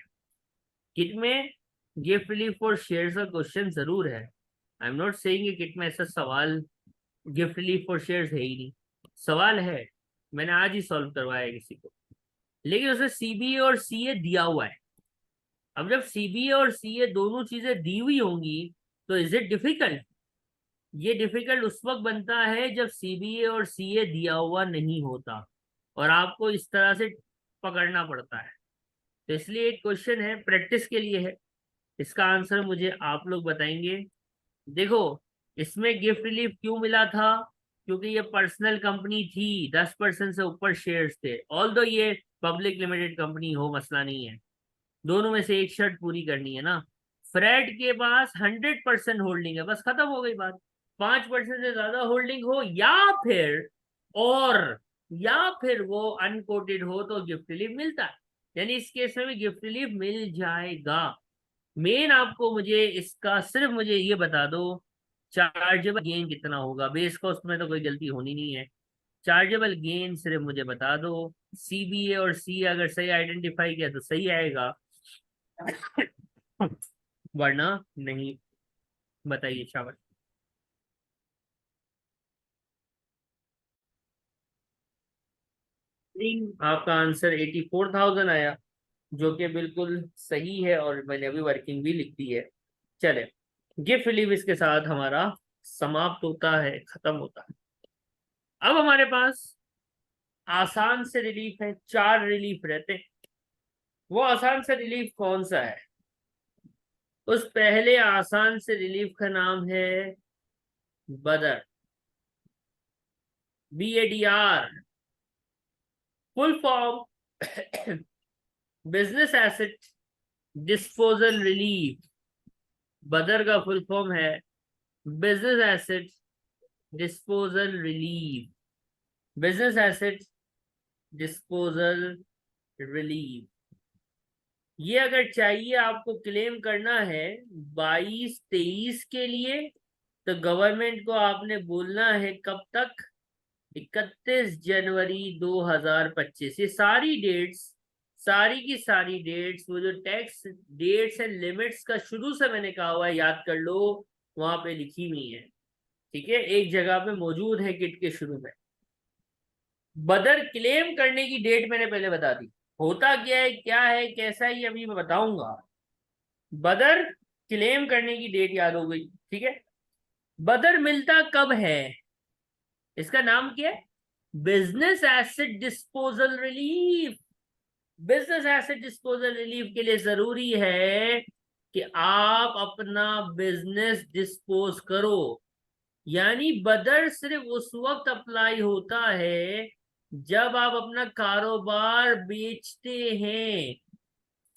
[SPEAKER 1] किट में गिफ्ट रिलीफ और शेयर्स का क्वेश्चन जरूर है। I am not saying kit में ऐसा सवाल गिफ्ट रिलीफ और शेयर्स है ही नहीं। सवाल है, मैंने आज ही सॉल्व करवाया है किसी को, लेकिन उसमें सीबीए और सीए दिया हुआ है। अब जब सीबीए और सीए दोनों चीजें दी हुई होंगी तो इज इट डिफिकल्ट? ये डिफिकल्ट उस वक्त बनता है जब सीबीए और सीए दिया हुआ नहीं होता और आपको इस तरह से पकड़ना पड़ता है। तो इसलिए एक क्वेश्चन है, प्रैक्टिस के लिए है। इसका आंसर मुझे आप लोग बताएंगे। देखो, इसमें गिफ्ट रिलीफ क्यों मिला था? क्योंकि ये पर्सनल कंपनी थी, 10% से ऊपर शेयर्स थे। ऑल्दो ये पब्लिक लिमिटेड कंपनी हो, मसला नहीं है, दोनों में से एक शर्त पूरी करनी है ना। फ्रेड के पास 100% होल्डिंग है, बस खत्म हो गई बात। 5% से ज्यादा होल्डिंग हो फिर और या फिर वो अनकोटेड हो तो गिफ्ट रिलीफ मिलता है, यानी इस केस में भी गिफ्ट रिलीफ मिल जाएगा। मेन आपको मुझे इसका सिर्फ मुझे ये बता दो, चार्जेबल गेन कितना होगा। बेस कॉस्ट में तो कोई गलती होनी नहीं है, चार्जेबल गेन सिर्फ मुझे बता दो। सीबीए और सी अगर सही आइडेंटिफाई किया तो सही आएगा, वरना नहीं। बताइए शाबाश। आपका आंसर 84,000 आया, जो कि बिल्कुल सही है और मैंने अभी वर्किंग भी लिख दी है। चले, गिफ्ट रिलीफ इसके साथ हमारा समाप्त होता है, खत्म होता है। अब हमारे पास आसान से रिलीफ है, 4 रिलीफ रहते हैं। वो आसान से रिलीफ कौन सा है? उस पहले आसान से रिलीफ का नाम है बदर, BADR, full form business asset disposal relief. बदर का फुल फॉर्म है business asset disposal relief, business asset disposal relief. ये अगर चाहिए आपको क्लेम करना है 22-23 के लिए, तो गवर्नमेंट को आपने बोलना है कब तक? 31 जनवरी 2025। ये सारी डेट्स, सारी की सारी डेट्स, वो जो टैक्स डेट्स एंड लिमिट्स का शुरू से मैंने कहा हुआ है, याद कर लो, वहां पे लिखी हुई है। ठीक है, एक जगह पे मौजूद है किट के शुरू में। बदर क्लेम करने की डेट मैंने पहले बता दी, होता क्या है कैसा है ये अभी मैं बताऊंगा। बदर क्लेम करने की डेट याद हो गई, ठीक है। बदर मिलता कब है? इसका नाम क्या है? Business asset disposal relief. Business asset disposal relief के लिए जरूरी है कि आप अपना बिजनेस डिस्पोज करो, यानी बदर सिर्फ उस वक्त अप्लाई होता है जब आप अपना कारोबार बेचते हैं,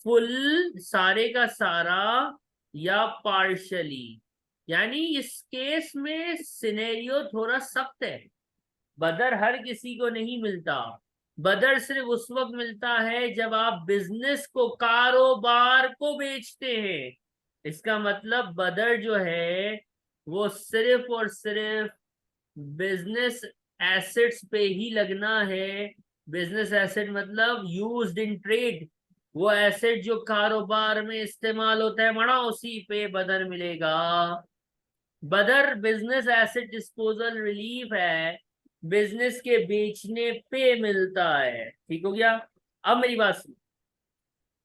[SPEAKER 1] फुल, सारे का सारा या पार्शली। यानी इस केस में सिनेरियो थोड़ा सख्त है, बदर हर किसी को नहीं मिलता। बदर सिर्फ उस वक्त मिलता है जब आप बिजनेस को, कारोबार को बेचते हैं। इसका मतलब बदर जो है वो सिर्फ और सिर्फ बिजनेस एसेट्स पे ही लगना है। बिजनेस एसेट मतलब यूज्ड इन ट्रेड, वो एसेट जो कारोबार में इस्तेमाल होता है, मना उसी पे बदर मिलेगा। बदर बिजनेस एसेट डिस्पोजल रिलीफ है, बिजनेस के बेचने पे मिलता है। ठीक हो गया? अब मेरी बात सुनो,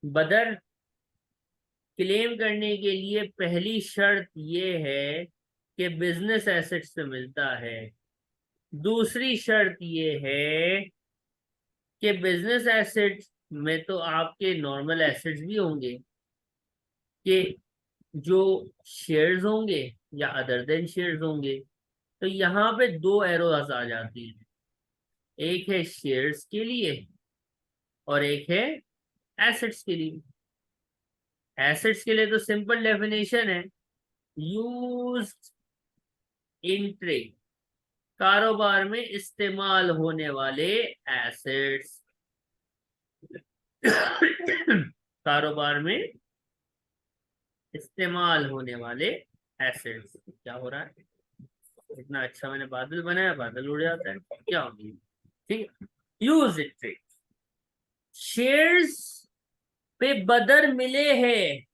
[SPEAKER 1] बदर क्लेम करने के लिए पहली शर्त ये है कि बिजनेस एसेट्स से मिलता है। दूसरी शर्त ये है कि बिजनेस एसेट्स में तो आपके नॉर्मल एसेट्स भी होंगे, कि जो शेयर्स होंगे या अदर देन शेयर्स होंगे। तो यहाँ पे दो एरोज आ जाती हैं, एक है शेयर्स के लिए और एक है एसेट्स के लिए। एसेट्स के लिए तो सिंपल डेफिनेशन है, यूज्ड इन ट्रेड, कारोबार में इस्तेमाल होने वाले एसेट्स। कारोबार में इस्तेमाल होने वाले एसेट्स। क्या हो रहा है, इतना अच्छा मैंने बादल बनाया, बादल उड़ जाता है, क्या होगी। ठीक है, यूज इट ट्रेड। शेयर्स पे बदर मिले हैं,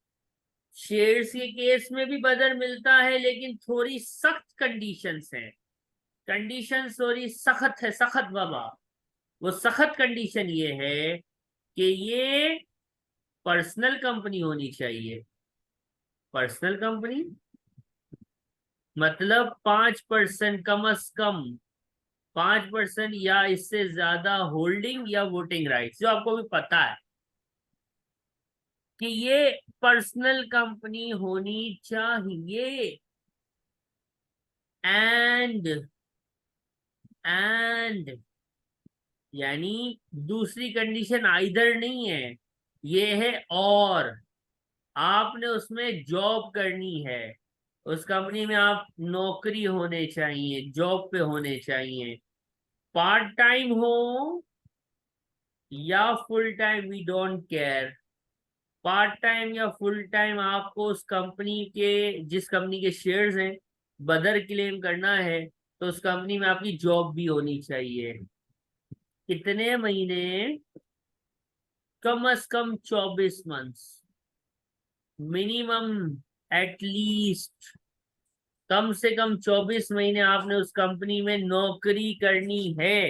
[SPEAKER 1] शेयर्स के केस में भी बदर मिलता है, लेकिन थोड़ी सख्त कंडीशंस हैं। कंडीशन थोड़ी सख्त है, सख्त बाबा। वो सख्त कंडीशन ये है कि ये पर्सनल कंपनी होनी चाहिए। पर्सनल कंपनी मतलब 5% कम अज कम 5% या इससे ज्यादा होल्डिंग या वोटिंग राइट्स, जो आपको भी पता है कि ये पर्सनल कंपनी होनी चाहिए। एंड यानी दूसरी कंडीशन आइदर नहीं है, ये है और। आपने उसमें जॉब करनी है, उस कंपनी में आप नौकरी होने चाहिए, जॉब पे होने चाहिए। पार्ट टाइम हो या full time, we don't care. Part time या फुल टाइम आपको उस कंपनी के, जिस कंपनी के शेयर्स हैं, बदर क्लेम करना है, तो उस कंपनी में आपकी जॉब भी होनी चाहिए। कितने महीने, कम से कम 24 मंथ्स, मिनिमम एटलीस्ट कम से कम 24 महीने आपने उस कंपनी में नौकरी करनी है।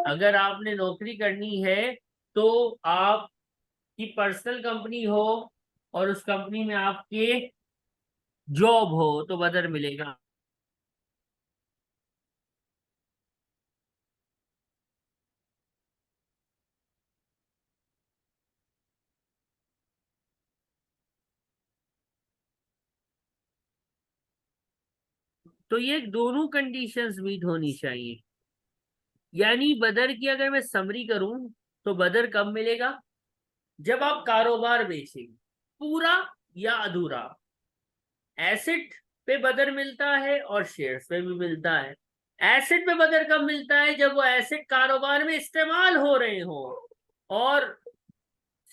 [SPEAKER 1] अगर आपने नौकरी करनी है तो आपकी पर्सनल कंपनी हो और उस कंपनी में आपके जॉब हो तो बदर मिलेगा। तो ये दोनों कंडीशंस मीट होनी चाहिए। यानी बदर की अगर मैं समरी करूं तो बदर कब मिलेगा, जब आप कारोबार बेचेंगे, पूरा या अधूरा। एसेट पे बदर मिलता है और शेयर्स पे भी मिलता है। एसेट पे बदर कब मिलता है, जब वो एसेट कारोबार में इस्तेमाल हो रहे हो। और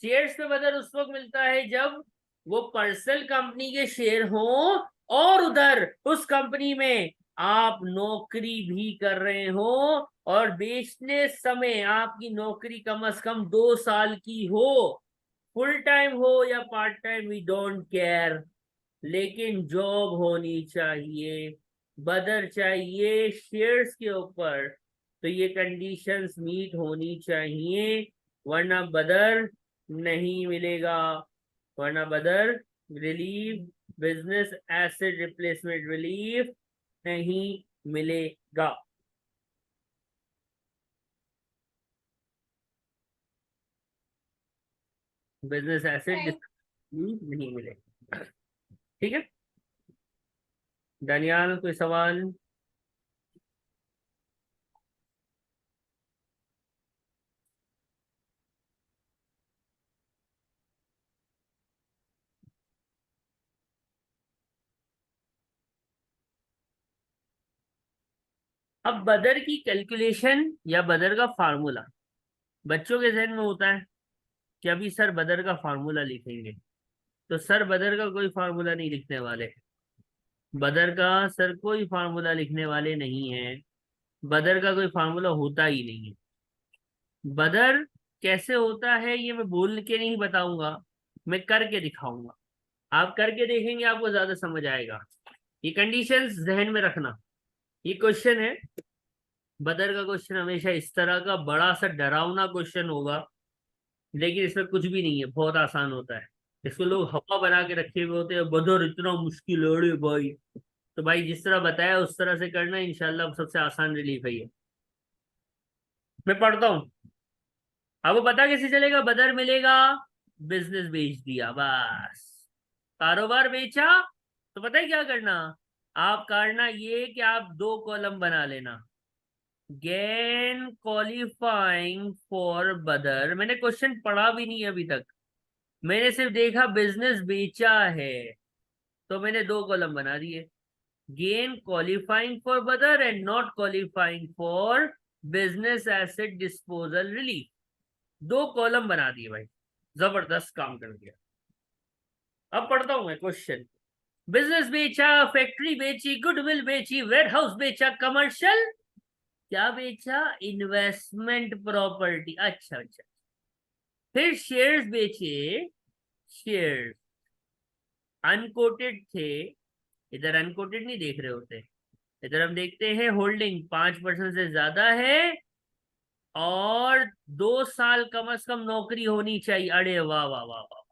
[SPEAKER 1] शेयर्स पे बदर उस वक्त मिलता है जब वो पर्सनल कंपनी के शेयर हो और उधर उस कंपनी में आप नौकरी भी कर रहे हो, और बेचने समय आपकी नौकरी कम से कम 2 साल की हो। फुल टाइम हो या part time, we don't care, लेकिन जॉब होनी चाहिए, बदर चाहिए शेयर्स के ऊपर। तो ये कंडीशंस मीट होनी चाहिए, वरना बदर नहीं मिलेगा। वरना बदर relief, business asset replacement relief नहीं मिलेगा। बिजनेस एसेट नहीं मिलेगा। ठीक है, दानियाल कोई सवाल। अब बदर की कैलकुलेशन या बदर का फार्मूला बच्चों के जहन में होता है कि अभी सर बदर का फार्मूला लिखेंगे। तो सर बदर का कोई फार्मूला नहीं लिखने वाले। बदर का सर कोई फार्मूला लिखने वाले नहीं है। बदर का कोई फार्मूला होता ही नहीं है। बदर कैसे होता है ये मैं बोल के नहीं बताऊंगा, मैं करके दिखाऊंगा। आप करके देखेंगे आपको ज्यादा समझ आएगा। ये कंडीशंस जहन में रखना। ये क्वेश्चन है, बदर का क्वेश्चन हमेशा इस तरह का बड़ा सा डरावना क्वेश्चन होगा, लेकिन इसमें कुछ भी नहीं है, बहुत आसान होता है। इसको लोग हवा बना के रखे हुए होते हैं, बदर इतना मुश्किल है, अरे भाई तो भाई जिस तरह बताया उस तरह से करना, इंशाल्लाह सबसे आसान रिलीफ है ये। मैं पढ़ता हूँ। आपको पता कैसे चलेगा? बदर मिलेगा, बिजनेस बेच दिया, बस कारोबार बेचा। तो पता है क्या करना? आप करना ये कि आप दो कॉलम बना लेना, गेन क्वालिफाइंग फॉर बदर। मैंने क्वेश्चन पढ़ा भी नहीं अभी तक, मैंने सिर्फ देखा बिजनेस बेचा है, तो मैंने दो कॉलम बना दिए, गेन क्वालिफाइंग फॉर बदर and not qualifying for business asset disposal relief. दो कॉलम बना दिए भाई, जबरदस्त काम कर दिया। अब पढ़ता हूं मैं क्वेश्चन। बिजनेस बेचा, फैक्ट्री बेची, गुडविल बेची, वेयरहाउस बेचा, कमर्शियल क्या बेचा? Investment property. अच्छा अच्छा। फिर शेयर्स बेचे, शेयर्स अनकोटेड थे, इधर अनकोटेड नहीं देख रहे होते, इधर हम देखते हैं होल्डिंग 5% से ज्यादा है और 2 साल कम से कम नौकरी होनी चाहिए। अरे वाह वाह वाह वाह।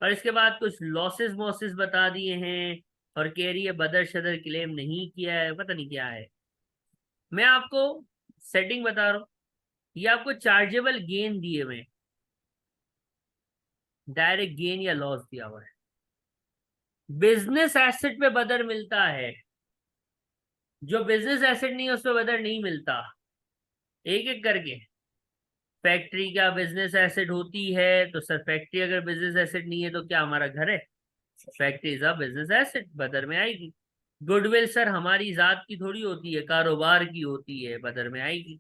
[SPEAKER 1] और इसके बाद कुछ लॉसेस वॉसेस बता दिए हैं और कह रही है बदर शदर क्लेम नहीं किया है, पता नहीं क्या है। मैं आपको सेटिंग बता रहा हूं, ये आपको चार्जेबल गेन दिए हुए, डायरेक्ट गेन या लॉस दिया हुआ है। बिजनेस एसेट पे बदर मिलता है, जो बिजनेस एसेट नहीं है उस पे बदर नहीं मिलता। एक एक करके, फैक्ट्री क्या बिजनेस एसेट होती है? तो सर फैक्ट्री अगर बिजनेस एसेट नहीं है तो क्या हमारा घर है? Factory is a business asset, बदर में आएगी। गुडविल सर हमारी जात की थोड़ी होती है, कारोबार की होती है, बदर में आएगी।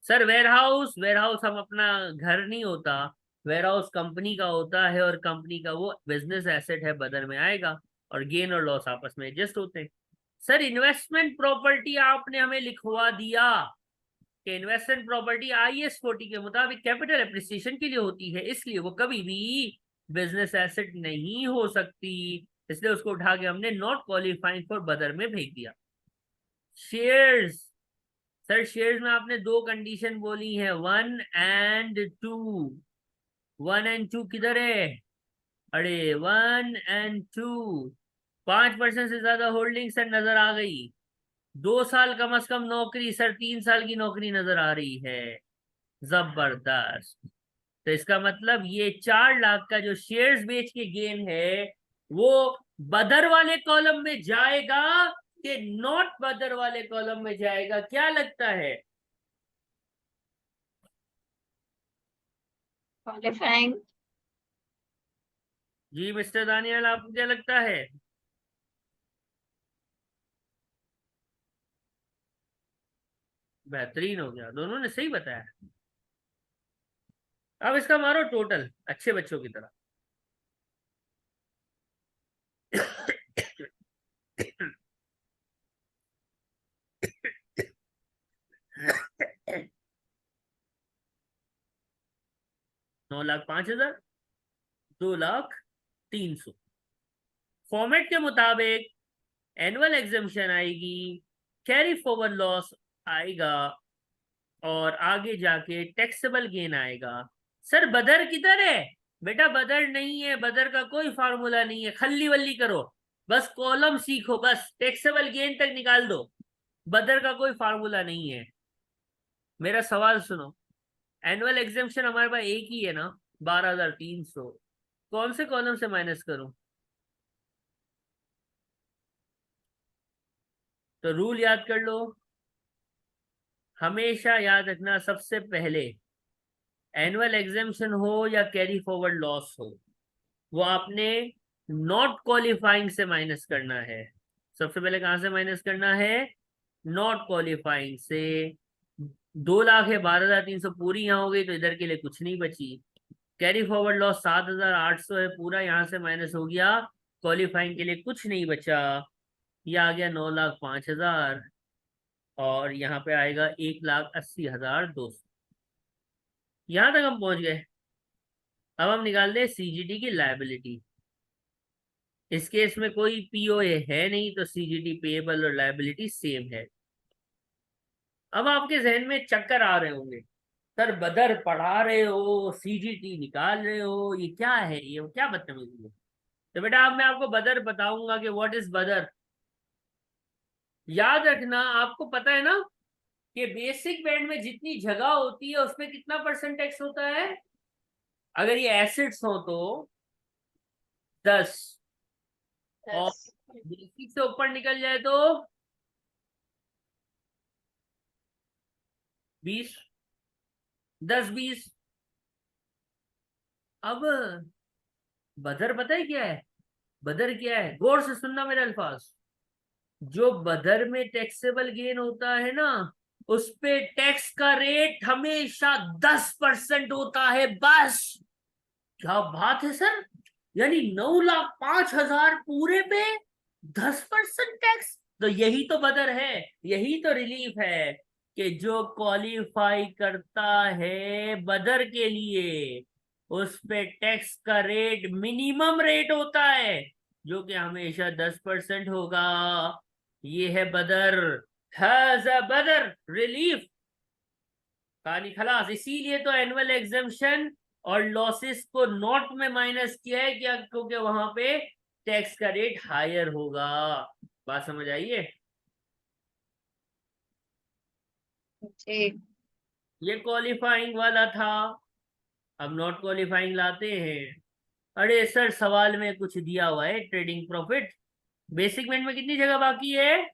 [SPEAKER 1] सर वेयरहाउस, वेयरहाउस हम अपना घर नहीं होता, वेयरहाउस कंपनी का होता है और कंपनी का वो बिजनेस एसेट है, बदर में आएगा। और गेन और लॉस आपस में एडजस्ट होते हैं। सर इन्वेस्टमेंट प्रॉपर्टी आपने हमें लिखवा दिया कि इन्वेस्टमेंट प्रॉपर्टी IAS 40 के मुताबिक कैपिटल एप्रिसिएशन के लिए होती है, इसलिए वो कभी भी बिजनेस एसेट नहीं हो सकती, इसलिए उसको उठा के हमने नॉट क्वालिफाइंग फॉर बदर में भेज दिया। शेयर्स, सर शेयर्स में आपने दो कंडीशन बोली है, 1 and 2। 1 and 2 किधर है? अरे 1 and 2, 5% से ज्यादा होल्डिंग सर नजर आ गई, 2 साल कम से कम नौकरी सर, 3 साल की नौकरी नजर आ रही है, जबरदस्त। तो इसका मतलब ये 4 लाख का जो शेयर्स बेच के गेन है वो बदर वाले कॉलम में जाएगा कि नॉट बदर वाले कॉलम में जाएगा? क्या लगता है?
[SPEAKER 3] क्वालिफाइंग।
[SPEAKER 1] जी मिस्टर दानियल, आपको क्या लगता है? बेहतरीन हो गया, दोनों ने सही बताया। अब इसका मारो टोटल अच्छे बच्चों की तरह। 9,05,000, 2,03,000। फॉर्मेट के मुताबिक एनुअल एग्जामिशन आएगी, कैरी फॉरवर्ड लॉस आएगा और आगे जाके टैक्सेबल गेन आएगा। सर बदर किधर है? बेटा बदर नहीं है, बदर का कोई फार्मूला नहीं है, खल्ली वल्ली करो, बस कॉलम सीखो, बस टैक्सेबल गेन तक निकाल दो, बदर का कोई फार्मूला नहीं है। मेरा सवाल सुनो, एनुअल एग्जामिशन हमारे पास एक ही है ना, 12,300, कौन से कॉलम से माइनस करूं? तो रूल याद कर लो, हमेशा याद रखना, सबसे पहले एनुअल एग्जामिशन हो या कैरी फॉरवर्ड लॉस हो, वो आपने नॉट क्वालिफाइंग से माइनस करना है। सबसे पहले कहां से माइनस करना है? नॉट क्वालिफाइंग से। 2 लाख है, 12,300 पूरी यहाँ हो गई तो इधर के लिए कुछ नहीं बची। कैरी फॉरवर्ड लॉस 7,800 है, पूरा यहाँ से माइनस हो गया, क्वालिफाइंग के लिए कुछ नहीं बचा, ये आ गया 9,05,000 और यहाँ पे आएगा 1,80,200। यहां तक हम पहुंच गए। अब हम निकाल दे CGT की लायबिलिटी। इस केस में कोई POA है नहीं तो CGT पेएबल और लायबिलिटी सेम है। अब आपके जहन में चक्कर आ रहे होंगे, सर बदर पढ़ा रहे हो, CGT निकाल रहे हो, ये क्या है, ये क्या बदतमीजी है? तो बेटा अब मैं आपको बदर बताऊंगा कि व्हाट इज बदर। याद रखना, आपको पता है ना कि बेसिक बैंड में जितनी जगह होती है उसमें कितना परसेंट टैक्स होता है? अगर ये एसिड्स हो तो 10, और
[SPEAKER 3] 10।
[SPEAKER 1] बेसिक से ऊपर निकल जाए तो 20, 10-20। अब बदर पता है क्या है? बदर क्या है, गौर से सुनना मेरे अल्फाज। जो बदर में टैक्सेबल गेन होता है ना, उस पे टैक्स का रेट हमेशा 10% होता है बस। क्या बात है सर, यानी 9,05,000 पूरे पे 10% टैक्स। तो यही तो बदर है, यही तो रिलीफ है कि जो क्वालिफाई करता है बदर के लिए, उस पे टैक्स का रेट मिनिमम रेट होता है जो कि हमेशा 10% होगा। ये है बदर, हैज अ बदर रिलीफ। कहानी खलास। इसीलिए तो एनुअल एग्जाम्पशन और लॉसेस को नॉट में माइनस किया है, क्या? क्योंकि वहां पे टैक्स का रेट हायर होगा। बात समझ आई है?
[SPEAKER 3] जी।
[SPEAKER 1] ये क्वालिफाइंग वाला था। अब नॉट क्वालिफाइंग लाते हैं। अरे सर, सवाल में कुछ दिया हुआ है ट्रेडिंग प्रॉफिट। बेसिक में कितनी जगह बाकी है?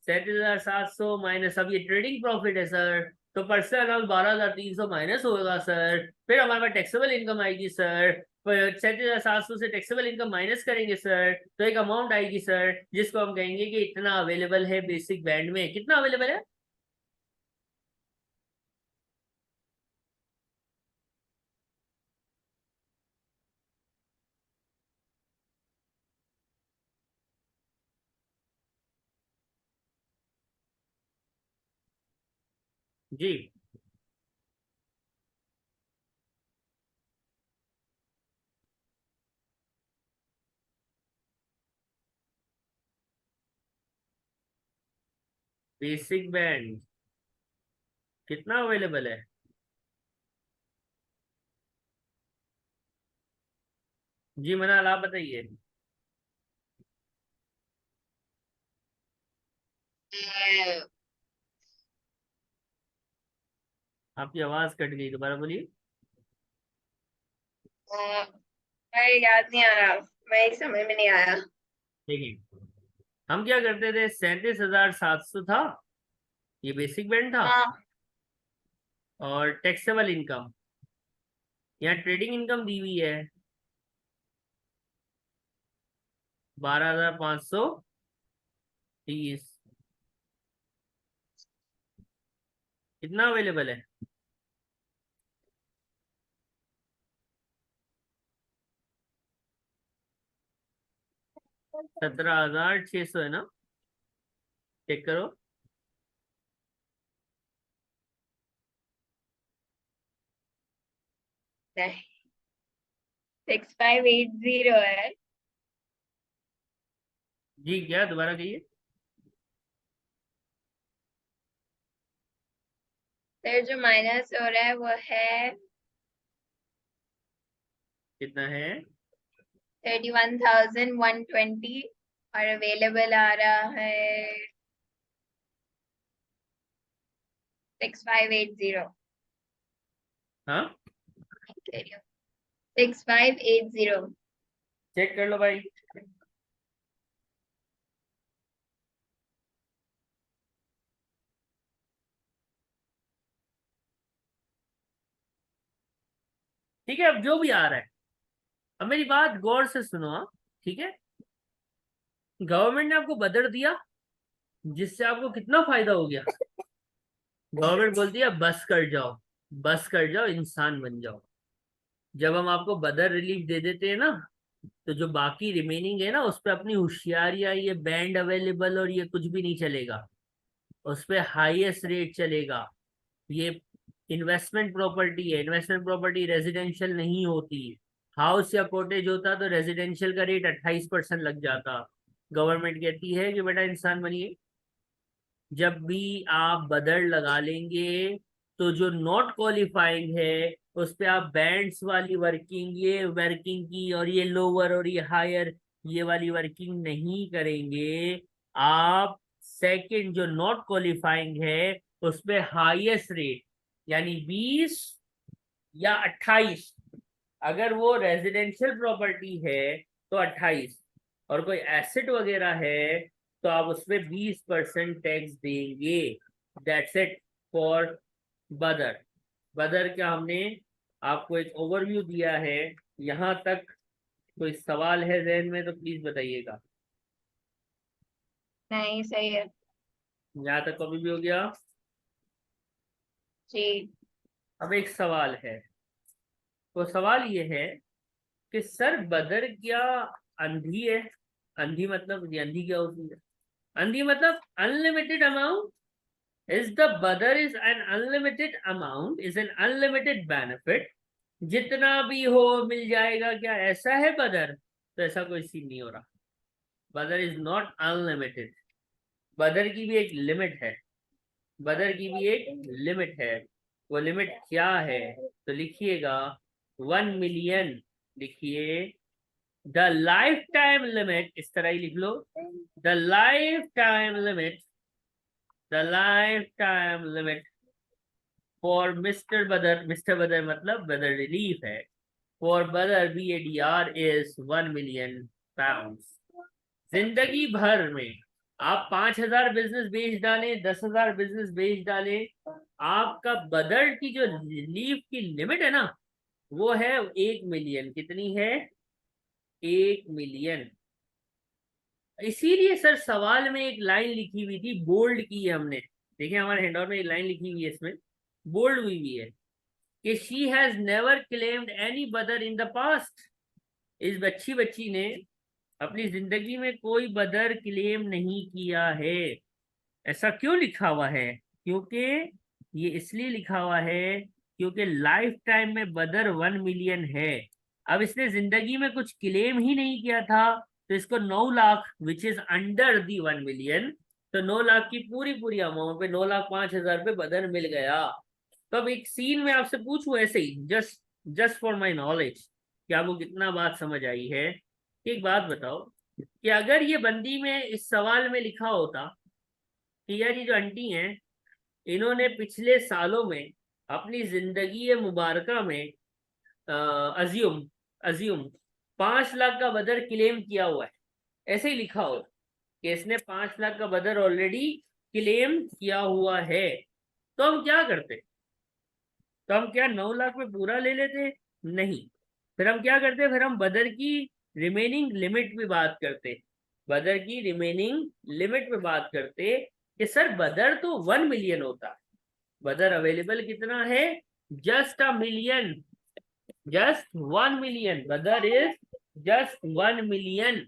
[SPEAKER 1] 37,700 माइनस, अब ये ट्रेडिंग प्रॉफिट है सर, तो पर्सनल अराउंड 12,300 माइनस होगा सर। फिर हमारे पास टैक्सेबल इनकम आएगी सर। 37,700 से टैक्सेबल इनकम माइनस करेंगे सर, तो एक अमाउंट आएगी सर जिसको हम कहेंगे कि इतना अवेलेबल है बेसिक बैंड में। कितना अवेलेबल है? जी, बेसिक बैंड कितना अवेलेबल है? जी मनाल, आप बताइए। आपकी आवाज कट गई, दोबारा बोलिए।
[SPEAKER 3] मैं याद नहीं आ रहा, मैं समझ में नहीं आया।
[SPEAKER 1] देखिए, हम क्या करते थे, 37,700 था, ये बेसिक बैंड था।
[SPEAKER 3] हाँ।
[SPEAKER 1] और टैक्सेबल इनकम, यहाँ ट्रेडिंग इनकम दी हुई है 12,530। कितना अवेलेबल है?
[SPEAKER 3] नहीं।
[SPEAKER 1] 17,600 है ना? चेक करो।
[SPEAKER 3] 6580 है।
[SPEAKER 1] जी, क्या? दोबारा कहिए।
[SPEAKER 3] सर जो माइनस हो रहा है वो है
[SPEAKER 1] कितना है?
[SPEAKER 3] 31,120 और अवेलेबल आ रहा है 6580।
[SPEAKER 1] हाँ,
[SPEAKER 3] 6580।
[SPEAKER 1] चेक कर लो भाई। ठीक है, अब जो भी आ रहा है, अब मेरी बात गौर से सुनो, हाँ? ठीक है, गवर्नमेंट ने आपको बदल दिया, जिससे आपको कितना फायदा हो गया। गवर्नमेंट बोलती है बस कर जाओ, बस कर जाओ, इंसान बन जाओ। जब हम आपको बदर रिलीफ दे देते हैं ना, तो जो बाकी रिमेनिंग है ना, उस पर अपनी होशियारियां, ये बैंड अवेलेबल और ये कुछ भी नहीं चलेगा। उस पर हाईएस्ट रेट चलेगा। ये इन्वेस्टमेंट प्रॉपर्टी है, इन्वेस्टमेंट प्रॉपर्टी रेजिडेंशियल नहीं होती। हाउस या कॉटेज होता तो रेजिडेंशियल का रेट 28% लग जाता। गवर्नमेंट कहती है कि बेटा इंसान बनिए। जब भी आप बदर लगा लेंगे तो जो नॉट क्वालिफाइंग है उस पे आप बैंड्स वाली वर्किंग, ये वर्किंग की और ये लोअर और ये हायर, ये वाली वर्किंग नहीं करेंगे। आप सेकंड जो नॉट क्वालिफाइंग है उस पे हाईएस्ट रेट यानी 20 या 28, अगर वो रेजिडेंशियल प्रॉपर्टी है तो 28, और कोई एसेट वगैरह है तो आप उस पर 20% टैक्स देंगे। दैट्स इट फॉर बदर। बदर क्या हमने आपको एक ओवरव्यू दिया है। यहाँ तक कोई सवाल है जहन में तो प्लीज बताइएगा।
[SPEAKER 3] नहीं, सही है।
[SPEAKER 1] यहाँ तक कभी भी हो गया।
[SPEAKER 3] जी।
[SPEAKER 1] अब एक सवाल है, तो सवाल ये है कि सर बदर क्या अंधी है? अंधी मतलब ये अंधी क्या होती है? अंधी मतलब अनलिमिटेड अमाउंट। इज द बदर is an unlimited amount, is an unlimited benefit, जितना भी हो मिल जाएगा, क्या ऐसा है बदर? तो ऐसा कोई सीन नहीं हो रहा। बदर इज नॉट अनलिमिटेड। बदर की भी एक लिमिट है। बदर की भी एक लिमिट है। वो लिमिट क्या है? तो लिखिएगा 1 मिलियन। लिखिए द लाइफ टाइम लिमिट, इस तरह ही लिख लो। The life time limit, the life time limit for mister Badar, mister Badar मतलब बदर रिलीफ है, फॉर बदर BADR इज 1 मिलियन पाउंड। जिंदगी भर में आप 5,000 बिजनेस बेच डालें, 10,000 बिजनेस बेच डालें, आपका बदर की जो रिलीफ की लिमिट है ना वो है 1 मिलियन। कितनी है? 1 मिलियन। इसीलिए सर सवाल में एक लाइन लिखी हुई थी, बोल्ड की है हमने। देखिए हमारे हैंडआउट में एक लाइन लिखी हुई है, इसमें बोल्ड हुई हुई है कि she has never claimed any बदर इन द पास्ट। इस बच्ची ने अपनी जिंदगी में कोई बदर क्लेम नहीं किया है। ऐसा क्यों लिखा हुआ है? क्योंकि ये इसलिए लिखा हुआ है क्योंकि लाइफ टाइम में बदर 1 मिलियन है। अब इसने जिंदगी में कुछ क्लेम ही नहीं किया था, तो इसको 9 lakh which is under the 1 million, तो 9 लाख की पूरी पूरी अमाउंट पे 9,05,000 पे बदर मिल गया। तो अब एक सीन में आपसे पूछूं ऐसे ही, just just for my knowledge कि आपको कितना बात समझ आई है। एक बात बताओ कि अगर ये बंदी में इस सवाल में लिखा होता कि यार ये जो आंटी हैं इन्होंने पिछले सालों में अपनी जिंदगी मुबारका में अज्यूम अज्यूम 5 लाख का बदर क्लेम किया हुआ है, ऐसे ही लिखा हो कि इसने 5 लाख का बदर ऑलरेडी क्लेम किया हुआ है, तो हम क्या करते? तो हम क्या 9 लाख में पूरा ले लेते? नहीं। फिर हम क्या करते? फिर हम बदर की रिमेनिंग लिमिट पे बात करते। बदर की रिमेनिंग लिमिट पे बात करते कि सर बदर तो 1 मिलियन होता है। बदर अवेलेबल कितना है? Just a million, just 1 million. बदर इज जस्ट 1 मिलियन।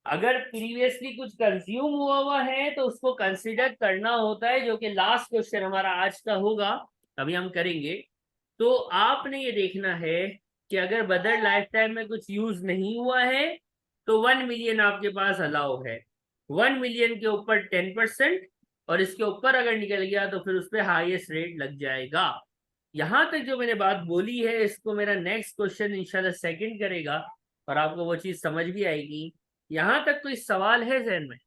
[SPEAKER 1] अगर प्रीवियसली कुछ कंज्यूम हुआ है तो उसको कंसिडर करना होता है, जो कि लास्ट क्वेश्चन हमारा आज का होगा, अभी हम करेंगे। तो आपने ये देखना है कि अगर बदर लाइफ टाइम में कुछ यूज नहीं हुआ है तो 1 मिलियन आपके पास अलाउ है। 1 मिलियन के ऊपर 10%, और इसके ऊपर अगर निकल गया तो फिर उस पर हाईएस्ट रेट लग जाएगा। यहां तक जो मैंने बात बोली है इसको मेरा नेक्स्ट क्वेश्चन इंशाल्लाह सेकंड करेगा और आपको वो चीज समझ भी आएगी। यहां तक कोई सवाल है जहन में?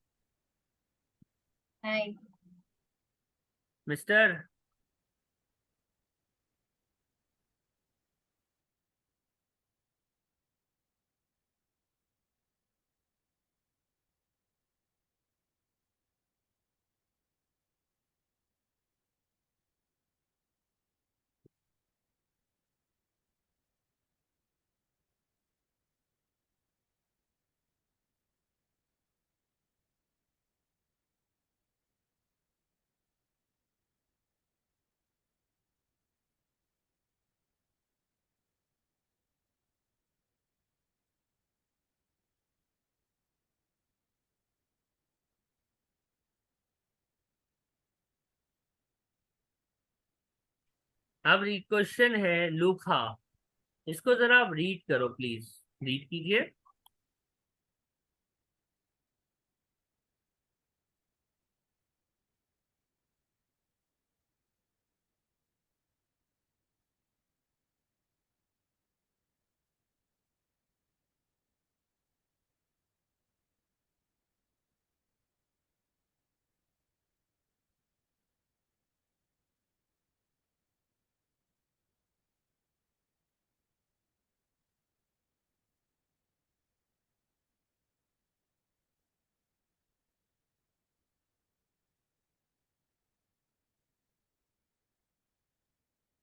[SPEAKER 3] नहीं।
[SPEAKER 1] मिस्टर अब क्वेश्चन है लूखा, इसको जरा आप रीड करो प्लीज, रीड कीजिए।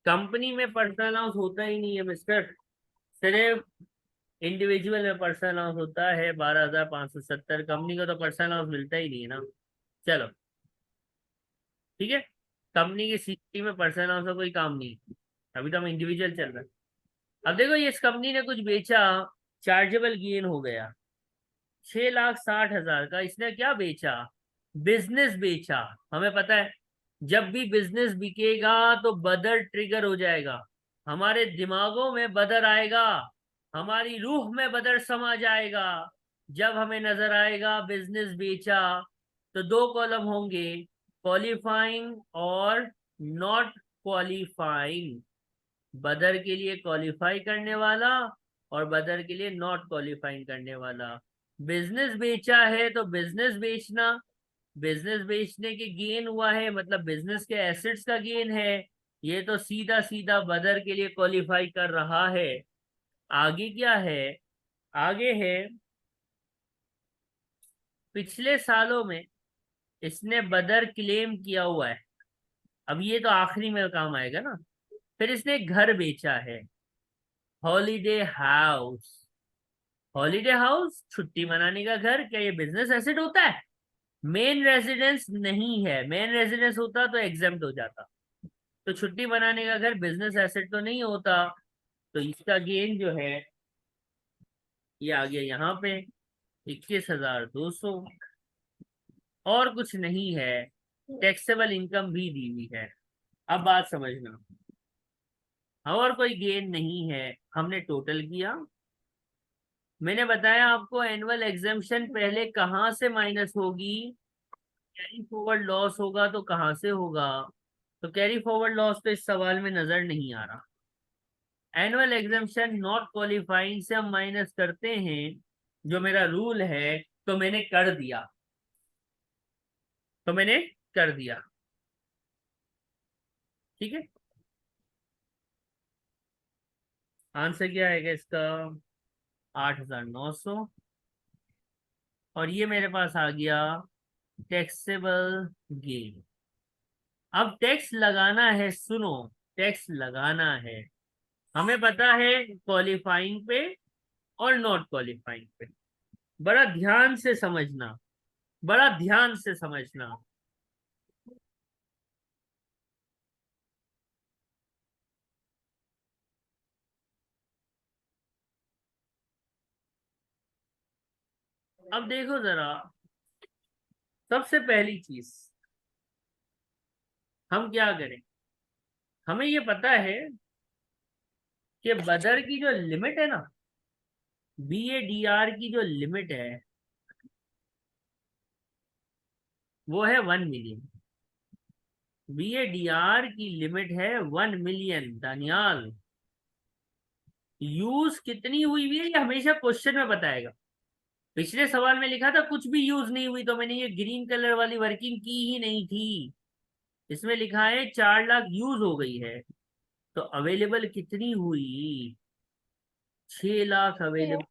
[SPEAKER 1] कंपनी में पर्सनल अलाउंस होता ही नहीं है मिस्टर, सिर्फ इंडिविजुअल में पर्सनल अलाउंस होता है 12,570। कंपनी को तो पर्सनल अलाउंस मिलता ही नहीं है ना। चलो ठीक है, कंपनी की सीटी में पर्सनल अलाउंस का कोई काम नहीं है, अभी तो हम इंडिविजुअल चल रहा है। अब देखो ये इस कंपनी ने कुछ बेचा, चार्जेबल गेन हो गया 6,60,000 का। इसने क्या बेचा? बिजनेस बेचा। हमें पता है जब भी बिजनेस बिकेगा तो बदर ट्रिगर हो जाएगा, हमारे दिमागों में बदर आएगा, हमारी रूह में बदर समा जाएगा। जब हमें नजर आएगा बिजनेस बेचा तो दो कॉलम होंगे, क्वालिफाइंग और नॉट क्वालिफाइंग। बदर के लिए क्वालिफाई करने वाला और बदर के लिए नॉट क्वालिफाइंग करने वाला। बिजनेस बेचा है तो बिजनेस बेचना, बिजनेस बेचने के गेन हुआ है मतलब बिजनेस के एसेट्स का गेन है, ये तो सीधा सीधा बदर के लिए क्वालिफाई कर रहा है। आगे क्या है? आगे है पिछले सालों में इसने बदर क्लेम किया हुआ है, अब ये तो आखिरी में काम आएगा ना। फिर इसने एक घर बेचा है, हॉलीडे हाउस। हॉलीडे हाउस छुट्टी मनाने का घर, क्या ये बिजनेस एसेट होता है? मेन रेजिडेंस नहीं है, मेन रेजिडेंस होता तो एग्जेम्प्ट हो जाता। तो छुट्टी मनाने का घर बिजनेस एसेट तो नहीं होता, तो इसका गेन जो है ये आ गया यहाँ पे 21,200। और कुछ नहीं है, टैक्सेबल इनकम भी दी हुई है। अब बात समझना, और कोई गेन नहीं है। हमने टोटल किया, मैंने बताया आपको एनुअल एग्जेम्पशन पहले कहाँ से माइनस होगी, कैरी फॉरवर्ड लॉस होगा तो कहाँ से होगा? तो कैरी फॉरवर्ड लॉस तो इस सवाल में नजर नहीं आ रहा। एनुअल एग्जाम्पशन नॉट क्वालिफाइंग से हम माइनस करते हैं, जो मेरा रूल है, तो मैंने कर दिया, तो मैंने कर दिया। ठीक है, आंसर क्या आएगा इसका? 8,900। और ये मेरे पास आ गया टैक्सेबल गेन। अब टैक्स लगाना है, सुनो, टैक्स लगाना है। हमें पता है क्वालिफाइंग पे और नॉट क्वालिफाइंग पे। बड़ा ध्यान से समझना, बड़ा ध्यान से समझना। अब देखो जरा, सबसे पहली चीज हम क्या करें, हमें ये पता है कि बदर की जो लिमिट है ना, BADR की जो लिमिट है वो है 1 मिलियन। BADR की लिमिट है 1 मिलियन। दानियाल, यूज कितनी हुई है ये हमेशा क्वेश्चन में बताएगा। पिछले सवाल में लिखा था कुछ भी यूज नहीं हुई, तो मैंने ये ग्रीन कलर वाली वर्किंग की ही नहीं थी। इसमें लिखा है 4 लाख यूज हो गई है, तो अवेलेबल कितनी हुई? 6 लाख अवेलेबल।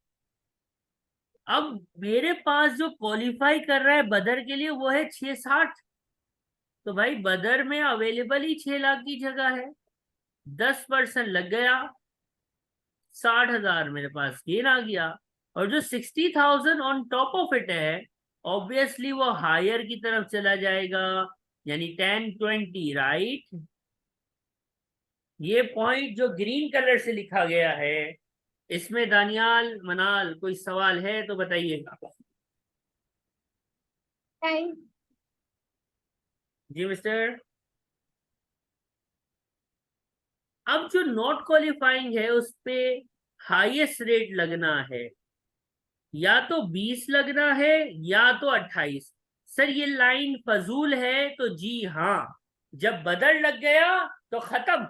[SPEAKER 1] अब मेरे पास जो क्वालिफाई कर रहा है बदर के लिए वो है 660, तो भाई बदर में अवेलेबल ही 6 लाख की जगह है। 10% लग गया, 60,000 मेरे पास गेन आ गया। और जो 60,000 ऑन टॉप ऑफ इट है, ऑब्वियसली वो हायर की तरफ चला जाएगा, यानी 1020, राइट। ये पॉइंट जो ग्रीन कलर से लिखा गया है, इसमें दानियाल मनाल कोई सवाल है तो बताइएगा।
[SPEAKER 3] नहीं।
[SPEAKER 1] जी मिस्टर। अब जो नॉट क्वालिफाइंग है उस पे हाईएस्ट रेट लगना है, या तो 20 लगना है या तो 28। सर ये लाइन फजूल है, तो जी हाँ, जब बदल लग गया तो खत्म,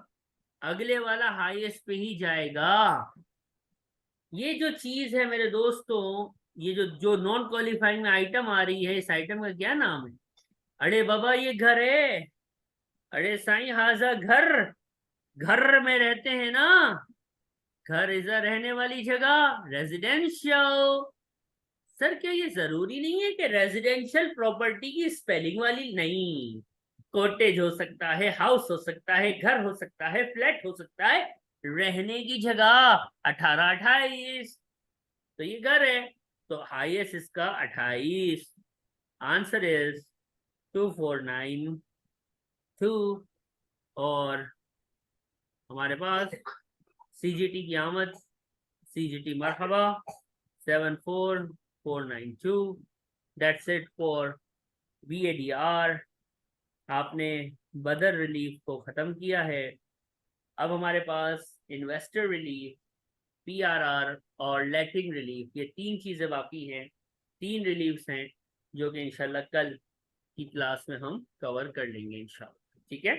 [SPEAKER 1] अगले वाला हाईएस्ट पे ही जाएगा। ये जो चीज है मेरे दोस्तों, ये जो जो नॉन क्वालिफाइंग में आइटम आ रही है, इस आइटम का क्या नाम है? अरे बाबा ये घर है, अरे साईं हाजा घर, घर में रहते हैं ना, घर इज रहने वाली जगह, रेजिडेंशियल। सर क्या ये जरूरी नहीं है कि रेजिडेंशियल प्रॉपर्टी की स्पेलिंग वाली? नहीं, कॉटेज हो सकता है, हाउस हो सकता है, घर हो सकता है, फ्लैट हो सकता है, रहने की जगह 18-28, तो ये घर है, तो हाईएस्ट इसका 28। Answer is 2492। और हमारे पास सीजीटी की आमद, सीजीटी मरहबा 74492। That's it for VADR। आपने बदर रिलीफ को ख़त्म किया है। अब हमारे पास इन्वेस्टर रिलीफ, PRR और लेटिंग रिलीफ, ये 3 चीज़ें बाकी हैं। 3 रिलीफ्स हैं जो कि इंशाल्लाह कल की क्लास में हम कवर कर लेंगे इंशाल्लाह। ठीक है,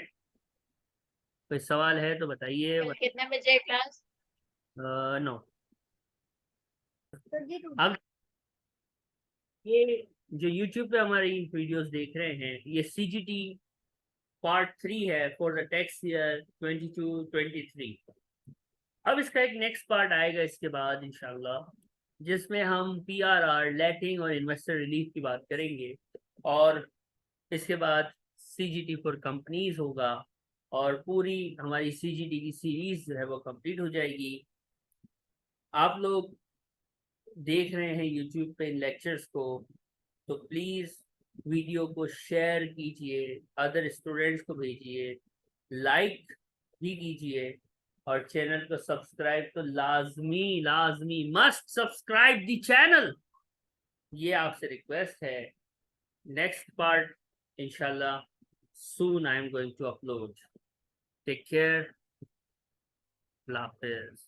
[SPEAKER 1] कोई सवाल है तो बताइए।
[SPEAKER 3] कल कितने बजे क्लास?
[SPEAKER 1] 9। अब ये जो YouTube पे हमारी वीडियोस देख रहे हैं, ये CGT पार्ट 3 है फॉर द टैक्स ईयर 22-23। अब इसका एक नेक्स्ट पार्ट आएगा इसके बाद इंशाल्लाह, जिसमें हम PRR, लेटिंग और इन्वेस्टर रिलीफ की बात करेंगे, और इसके बाद CGT फॉर कंपनीज होगा, और पूरी हमारी CGT की सीरीज जो है वो कंप्लीट हो जाएगी। आप लोग देख रहे हैं YouTube पे इन लेक्चर्स को, तो प्लीज़ वीडियो को शेयर कीजिए, अदर स्टूडेंट्स को भेजिए, लाइक भी कीजिए, और चैनल को सब्सक्राइब तो लाजमी मस्ट सब्सक्राइब द चैनल, ये आपसे रिक्वेस्ट है। नेक्स्ट पार्ट इंशाल्लाह soon I am going to upload. Take care. Allah Hafiz.